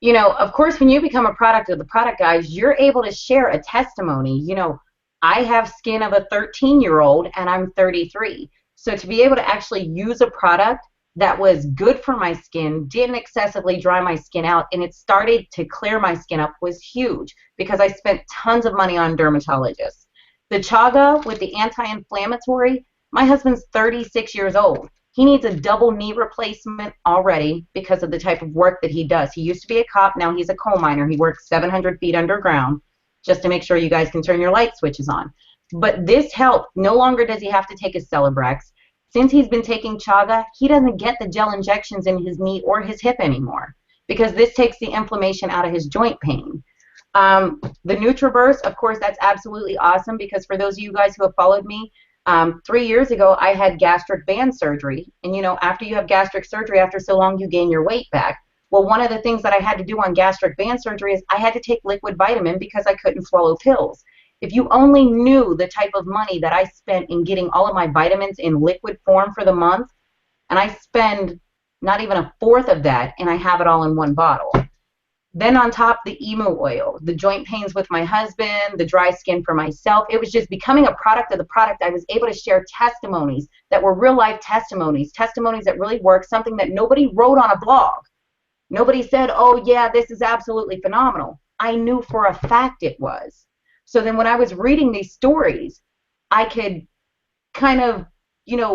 You know, of course, when you become a product of the product, guys, you're able to share a testimony. You know, I have skin of a 13-year-old and I'm 33. So to be able to actually use a product that was good for my skin, didn't excessively dry my skin out, and it started to clear my skin up was huge because I spent tons of money on dermatologists. The chaga with the anti-inflammatory, my husband's 36 years old. He needs a double knee replacement already because of the type of work that he does. He used to be a cop, now he's a coal miner. He works 700 feet underground just to make sure you guys can turn your light switches on. But this helped. No longer does he have to take his Celebrex. Since he's been taking chaga, he doesn't get the gel injections in his knee or his hip anymore because this takes the inflammation out of his joint pain. The NutriBurst, of course, that's absolutely awesome because for those of you guys who have followed me, 3 years ago, I had gastric band surgery. And, you know, after you have gastric surgery, after so long, you gain your weight back. Well, one of the things that I had to do on gastric band surgery is I had to take liquid vitamin because I couldn't swallow pills. If you only knew the type of money that I spent in getting all of my vitamins in liquid form for the month, and I spend not even a fourth of that, and I have it all in one bottle. Then on top, the emu oil, the joint pains with my husband, the dry skin for myself. It was just becoming a product of the product. I was able to share testimonies that were real life testimonies that really worked, something that nobody wrote on a blog. Nobody said, oh yeah, this is absolutely phenomenal. I knew for a fact it was. So then when I was reading these stories, I could kind of,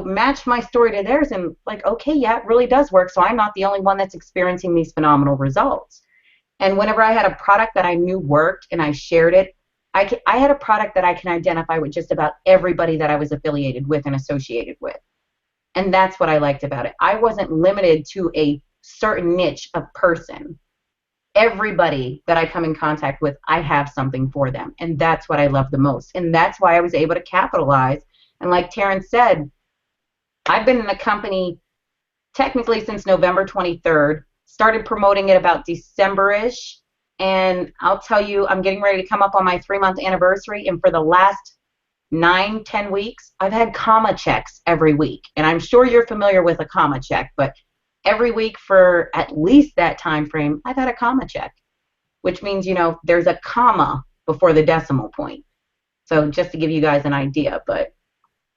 match my story to theirs and like, okay, yeah, it really does work. So I'm not the only one that's experiencing these phenomenal results. And whenever I had a product that I knew worked and I shared it, I had a product that I can identify with just about everybody that I was affiliated with and associated with. And that's what I liked about it. I wasn't limited to a certain niche of person. Everybody that I come in contact with, I have something for them. And that's what I love the most. And that's why I was able to capitalize. And like Terrence said, I've been in the company technically since November 23rd. Started promoting it about December-ish, and I'll tell you, I'm getting ready to come up on my 3-month anniversary, and for the last 9-10 weeks, I've had comma checks every week. And I'm sure you're familiar with a comma check, but every week for at least that time frame, I've had a comma check, which means, there's a comma before the decimal point. So just to give you guys an idea, but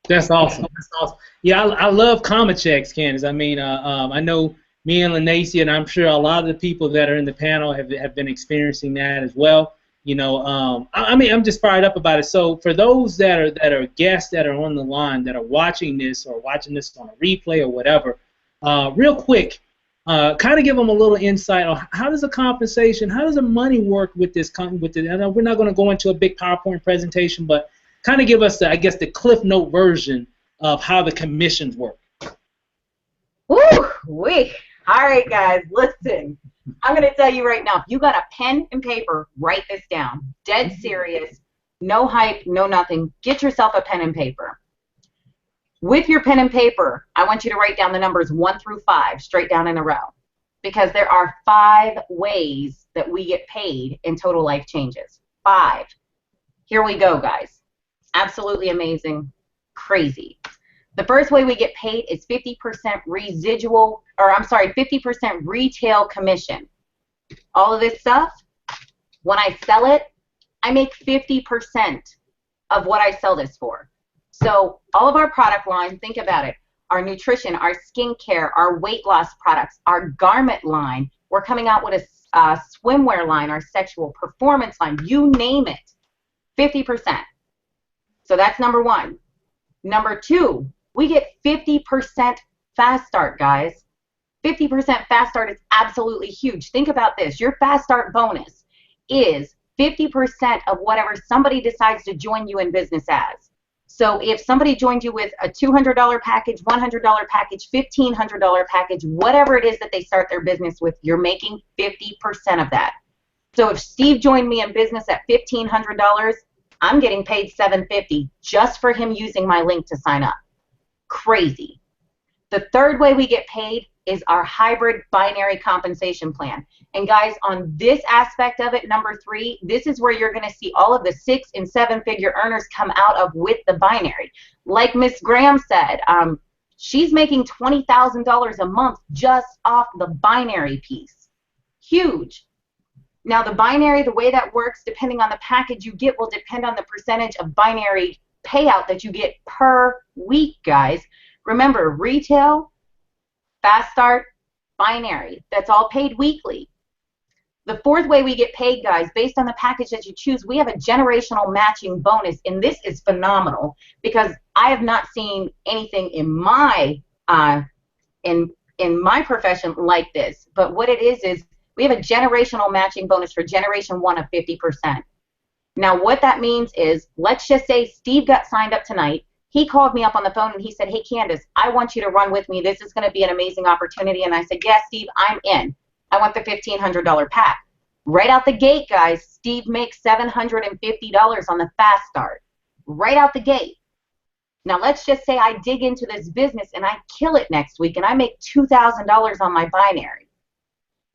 that's awesome. That's awesome. Yeah, I love comma checks, Candace. I mean, I know me and Lanacia, and I'm sure a lot of the people that are in the panel have been experiencing that as well. I'm just fired up about it. So for those that are guests that are on the line that are watching this or watching this on a replay or whatever, real quick, kind of give them a little insight on how does the money work with this company. I know we're not going to go into a big PowerPoint presentation, but kind of give us the Cliff Note version of how the commissions work. Woo-wee. All right, guys, listen. I'm going to tell you right now, if you got a pen and paper, write this down. Dead serious. No hype, no nothing. Get yourself a pen and paper. With your pen and paper, I want you to write down the numbers 1 through 5, straight down in a row. Because there are 5 ways that we get paid in Total Life Changes. 5. Here we go, guys. Absolutely amazing. Crazy. The first way we get paid is 50% 50% retail commission. All of this stuff, when I sell it, I make 50% of what I sell this for. So all of our product line, think about it, our nutrition, our skincare, our weight loss products, our garment line, we're coming out with a swimwear line, our sexual performance line, you name it, 50%. So that's number 1. Number 2, we get 50% fast start, guys. 50% fast start is absolutely huge. Think about this. Your fast start bonus is 50% of whatever somebody decides to join you in business as. So if somebody joined you with a $200 package, $100 package, $1,500 package, whatever it is that they start their business with, you're making 50% of that. So if Steve joined me in business at $1,500, I'm getting paid $750 just for him using my link to sign up. Crazy. The third way we get paid is our hybrid binary compensation plan. And guys, on this aspect of it, number 3, this is where you're going to see all of the 6- and 7-figure earners come out of with the binary. Like Miss Graham said, she's making $20,000 a month just off the binary piece. Huge. Now the binary, the way that works, depending on the package you get, will depend on the percentage of binary payout that you get per week, guys. Remember, retail, fast start, binary. That's all paid weekly. The fourth way we get paid, guys, based on the package that you choose, we have a generational matching bonus, and this is phenomenal because I have not seen anything in my in my profession like this. But what it is we have a generational matching bonus for generation 1 of 50%. Now, what that means is, let's just say Steve got signed up tonight. He called me up on the phone and he said, hey, Candace, I want you to run with me. This is going to be an amazing opportunity. And I said, yes, Steve, I'm in. I want the $1,500 pack. Right out the gate, guys, Steve makes $750 on the fast start. Right out the gate. Now, let's just say I dig into this business and I kill it next week and I make $2,000 on my binary.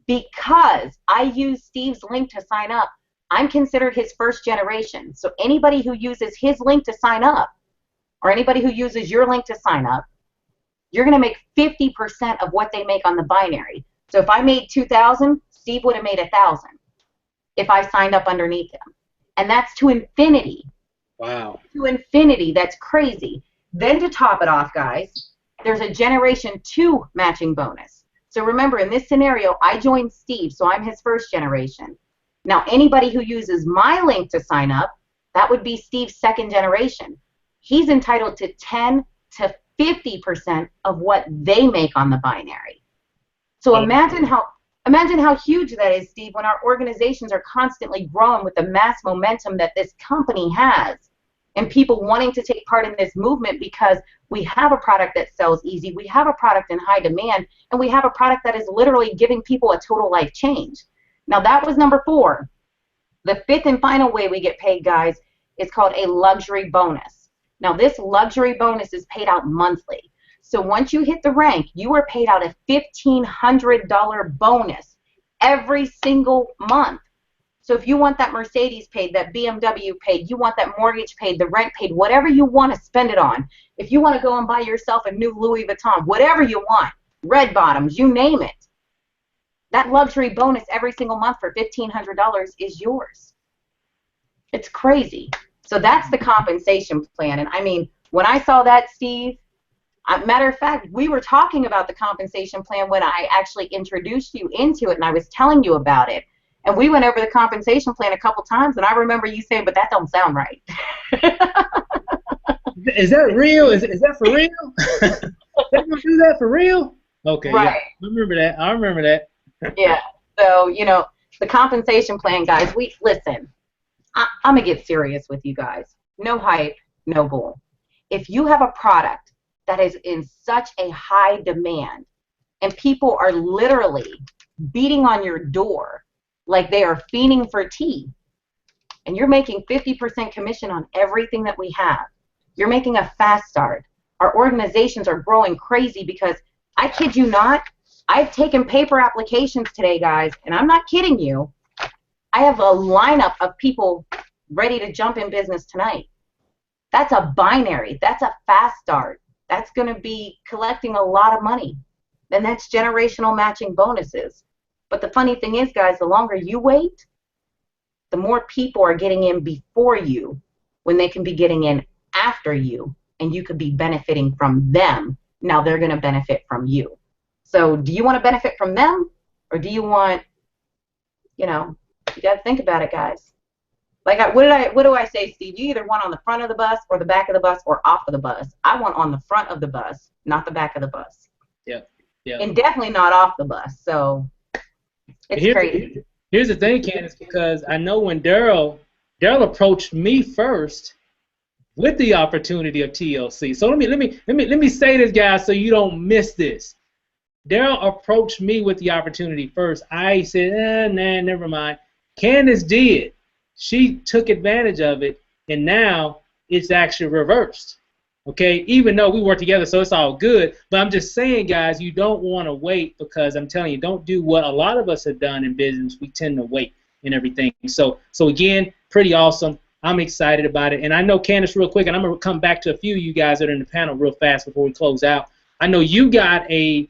Because I use Steve's link to sign up, I'm considered his first generation. So anybody who uses his link to sign up, or anybody who uses your link to sign up, you're going to make 50% of what they make on the binary. So if I made 2,000, Steve would have made 1,000 if I signed up underneath him. And that's to infinity. Wow. To infinity. That's crazy. Then to top it off, guys, there's a generation 2 matching bonus. So remember, in this scenario, I joined Steve, so I'm his first generation. Now, anybody who uses my link to sign up, that would be Steve's second generation. He's entitled to 10 to 50% of what they make on the binary. So imagine how huge that is, Steve, when our organizations are constantly growing with the mass momentum that this company has, and people wanting to take part in this movement because we have a product that sells easy, we have a product in high demand, and we have a product that is literally giving people a total life change. Now, that was number 4. The 5th and final way we get paid, guys, is called a luxury bonus. Now, this luxury bonus is paid out monthly. So once you hit the rank, you are paid out a $1,500 bonus every single month. So if you want that Mercedes paid, that BMW paid, you want that mortgage paid, the rent paid, whatever you want to spend it on. If you want to go and buy yourself a new Louis Vuitton, whatever you want, red bottoms, you name it, that luxury bonus every single month for $1,500 is yours. It's crazy. So that's the compensation plan. And I mean, when I saw that, Steve, matter of fact, we were talking about the compensation plan when I actually introduced you into it and I was telling you about it. And we went over the compensation plan a couple times, and I remember you saying, but that don't sound right. Is that real? Is that for real? They're going to do that for real? Okay, right. Yeah. I remember that. Yeah. So, you know, the compensation plan, guys, listen, I'm going to get serious with you guys. No hype, no bull. If you have a product that is in such a high demand and people are literally beating on your door like they are fiending for tea, and you're making 50% commission on everything that we have, you're making a fast start. Our organizations are growing crazy because, I kid you not, I've taken paper applications today, guys, and I'm not kidding you. I have a lineup of people ready to jump in business tonight. That's a binary. That's a fast start. That's going to be collecting a lot of money. Then that's generational matching bonuses. But the funny thing is, guys, the longer you wait, the more people are getting in before you when they can be getting in after you, and you could be benefiting from them. Now they're going to benefit from you. So do you want to benefit from them, or do you want, you know, you got to think about it, guys. Like, what do I say, Steve? You either want on the front of the bus or the back of the bus or off of the bus. I want on the front of the bus, not the back of the bus. Yeah. Yeah. And definitely not off the bus. So it's crazy. Here's the thing, Candace, because I know when Daryl approached me first with the opportunity of TLC. So let me say this, guys, so you don't miss this. Daryl approached me with the opportunity first. I said, nah, never mind. Candace did. She took advantage of it, and now it's actually reversed. Okay, even though we work together, so it's all good. But I'm just saying, guys, you don't want to wait, because I'm telling you, don't do what a lot of us have done in business. We tend to wait and everything. So again, pretty awesome. I'm excited about it. And I know, Candace, real quick, and I'm going to come back to a few of you guys that are in the panel real fast before we close out. I know you got an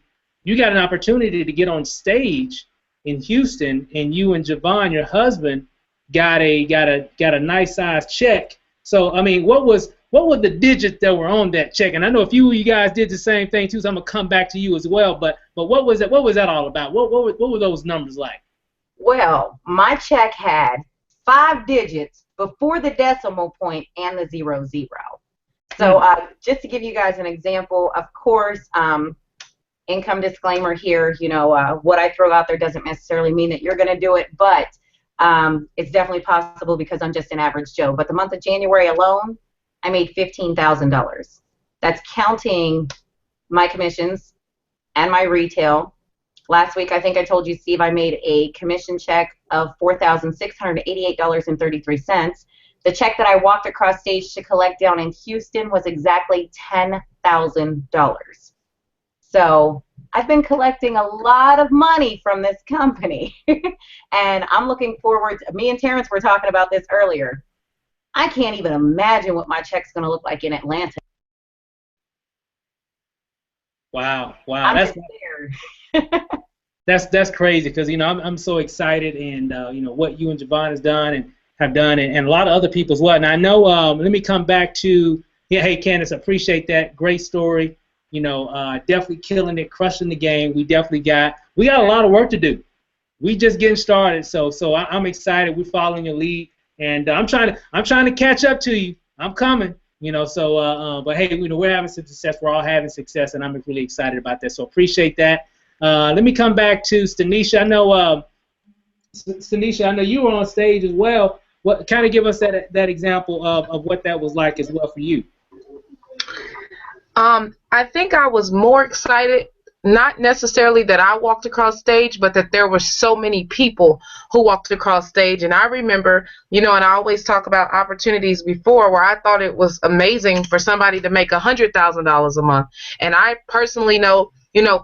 opportunity to get on stage in Houston, and you and Javon, your husband, got a nice size check. So I mean, what were the digits that were on that check? And I know a few of you guys did the same thing too, so I'm gonna come back to you as well. But what was that all about? What were those numbers like? Well, my check had 5 digits before the decimal point and the 00. So just to give you guys an example, of course, income disclaimer here. You know, what I throw out there doesn't necessarily mean that you're gonna do it, but it's definitely possible because I'm just an average Joe. But the month of January alone, I made $15,000. That's counting my commissions and my retail. Last week, I think I told you, Steve, I made a commission check of $4,688.33. The check that I walked across stage to collect down in Houston was exactly $10,000. So I've been collecting a lot of money from this company. And I'm looking forward to, me and Terrence were talking about this earlier. I can't even imagine what my check's going to look like in Atlanta. Wow, I'm that's just scared. that's crazy because I'm so excited and what you and Javon has done and have done and a lot of other people as well. And I know let me come back to hey Candace, appreciate that great story. Definitely killing it, crushing the game. We got a lot of work to do. We just getting started, so I'm excited. We're following your lead, and I'm trying to catch up to you. I'm coming. But hey, we're having some success. We're all having success, and I'm really excited about that. So appreciate that. Let me come back to Stanisha. Stanisha, I know you were on stage as well. What kind of give us that example of what that was like as well for you? I think I was more excited, not necessarily that I walked across stage, but that there were so many people who walked across stage. And I remember, and I always talk about opportunities before where I thought it was amazing for somebody to make $100,000 a month. And I personally know,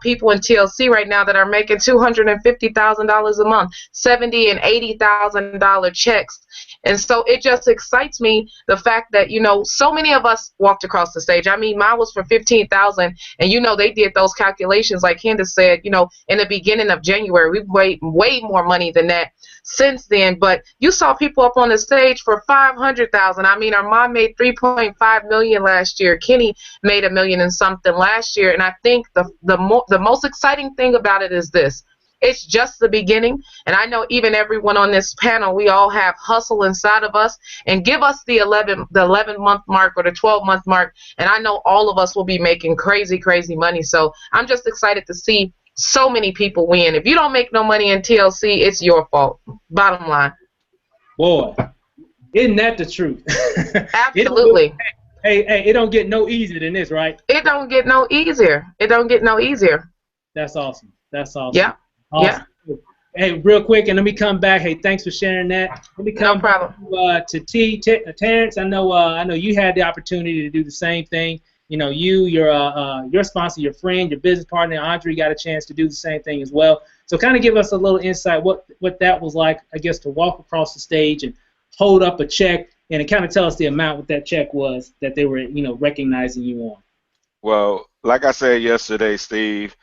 people in TLC right now that are making $250,000 a month, $70,000 and $80,000 checks. And so it just excites me, the fact that, so many of us walked across the stage. I mean, mine was for $15,000, and, they did those calculations, like Candace said, in the beginning of January. We've made way more money than that since then. But you saw people up on the stage for $500,000. I mean, our mom made $3.5 million last year. Kenny made $1 million and something last year. And I think the most exciting thing about it is this. It's just the beginning, and I know even everyone on this panel, we all have hustle inside of us, and give us the 11-month mark or the 12-month mark, and I know all of us will be making crazy, crazy money. So I'm just excited to see so many people win. If you don't make no money in TLC, it's your fault. Bottom line. Boy, isn't that the truth? Absolutely. Hey, it don't get no easier than this, right? It don't get no easier. It don't get no easier. That's awesome. Yeah. Awesome. Yeah. Hey, real quick, and let me come back. Hey, thanks for sharing that. Let me come no problem. to Terrence. I know you had the opportunity to do the same thing. Your sponsor, your friend, your business partner, Andre, got a chance to do the same thing as well. So kind of give us a little insight what that was like, I guess, to walk across the stage and hold up a check and kind of tell us the amount what that check was that they were, recognizing you on. Well, like I said yesterday, Steve,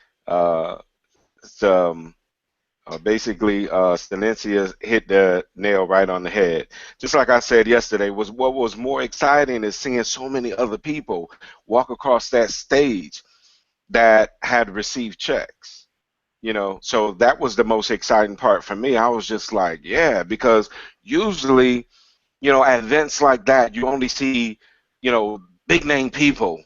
basically, Stanencia hit the nail right on the head. Just like I said yesterday, what was more exciting is seeing so many other people walk across that stage that had received checks. So that was the most exciting part for me. I was just like, yeah, because usually, at events like that, you only see, big name people,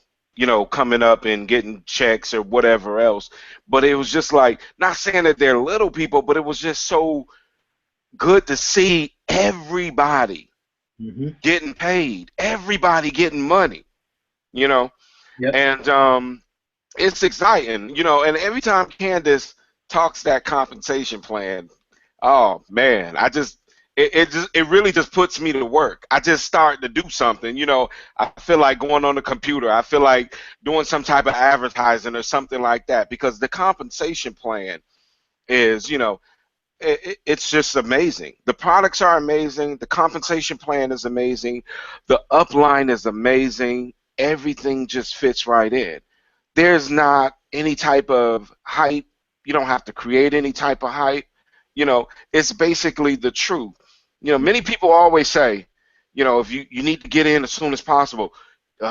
coming up and getting checks or whatever else. But it was just like, not saying that they're little people, but it was just so good to see everybody getting paid, everybody getting money, Yep. And it's exciting, and every time Candace talks that compensation plan, oh man, it really just puts me to work. I just start to do something, I feel like going on the computer. I feel like doing some type of advertising or something like that, because the compensation plan is, it's just amazing. The products are amazing. The compensation plan is amazing. The upline is amazing. Everything just fits right in. There's not any type of hype. You don't have to create any type of hype. It's basically the truth. Many people always say, if you need to get in as soon as possible,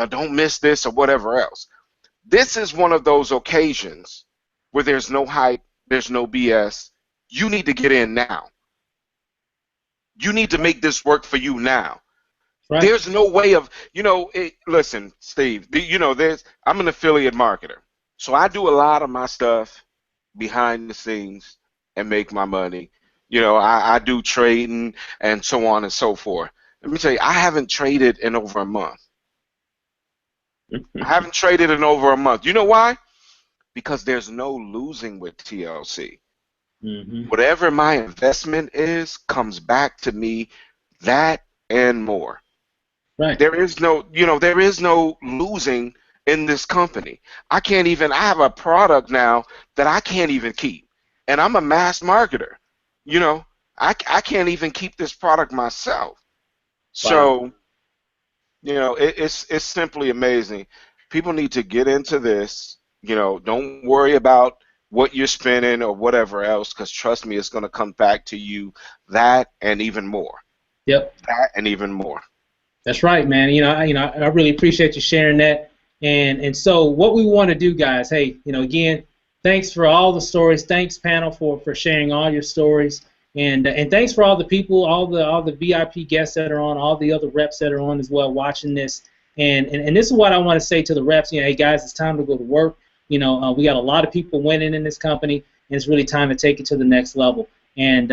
don't miss this or whatever else. This is one of those occasions where there's no hype, there's no BS. You need to get in now. You need to make this work for you now. Right. There's no way of, listen, Steve, I'm an affiliate marketer. So I do a lot of my stuff behind the scenes and make my money. I do trading and so on and so forth. Let me tell you, I haven't traded in over a month. I haven't traded in over a month. You know why? Because there's no losing with TLC. Whatever my investment is comes back to me, that and more. Right. There is no losing in this company. I have a product now that I can't even keep. And I'm a mass marketer. You know, I can't even keep this product myself. Wow. So, it's simply amazing. People need to get into this. Don't worry about what you're spending or whatever else, because trust me, it's going to come back to you that and even more. Yep. That and even more. That's right, man. I really appreciate you sharing that. And so what we want to do, guys, hey, again, thanks for all the stories. Thanks, panel, for sharing all your stories. And thanks for all the people, all the VIP guests that are on, all the other reps that are on as well watching this. And this is what I want to say to the reps. Hey, guys, it's time to go to work. We got a lot of people winning in this company, and it's really time to take it to the next level. And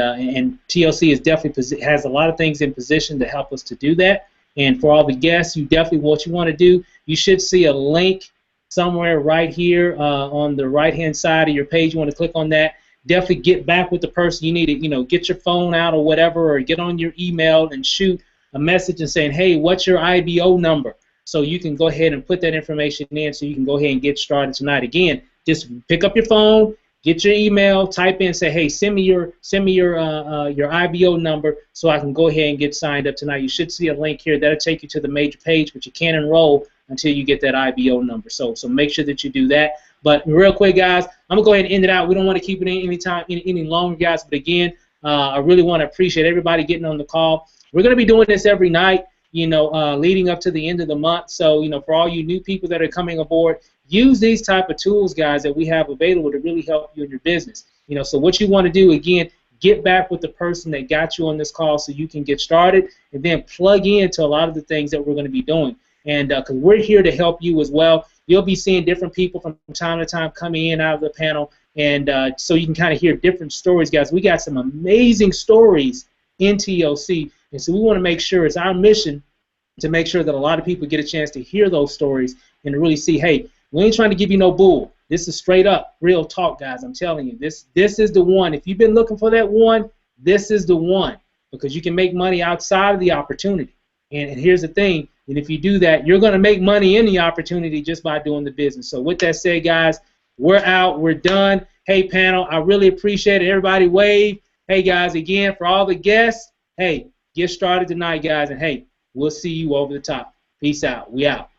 TLC is definitely has a lot of things in position to help us to do that. And for all the guests, what you want to do, you should see a link somewhere right here on the right-hand side of your page. You want to click on that. Definitely get back with the person. You need to, get your phone out or whatever, or get on your email and shoot a message and saying, hey, what's your IBO number? So you can go ahead and put that information in so you can go ahead and get started tonight. Again, just pick up your phone, get your email, type in, say, hey, send me your IBO number so I can go ahead and get signed up tonight. You should see a link here that'll take you to the major page, but you can't enroll until you get that IBO number. So make sure that you do that. But real quick, guys, I'm gonna go ahead and end it out. We don't want to keep it any longer, guys. But again, I really want to appreciate everybody getting on the call. We're gonna be doing this every night, leading up to the end of the month. So for all you new people that are coming aboard, use these type of tools, guys, that we have available to really help you in your business. So what you want to do, again, get back with the person that got you on this call so you can get started, and then plug into a lot of the things that we're going to be doing. And because we're here to help you as well. You'll be seeing different people from time to time coming in out of the panel, and so you can kind of hear different stories, guys. We got some amazing stories in TLC, and so we want to make sure it's our mission to make sure that a lot of people get a chance to hear those stories and to really see, hey, we ain't trying to give you no bull. This is straight up real talk, guys. I'm telling you, this is the one. If you've been looking for that one, this is the one, because you can make money outside of the opportunity. And here's the thing, and if you do that, you're going to make money in the opportunity just by doing the business. So with that said, guys, we're out. We're done. Hey, panel, I really appreciate it. Everybody wave. Hey, guys, again, for all the guests, hey, get started tonight, guys, and hey, we'll see you over the top. Peace out. We out.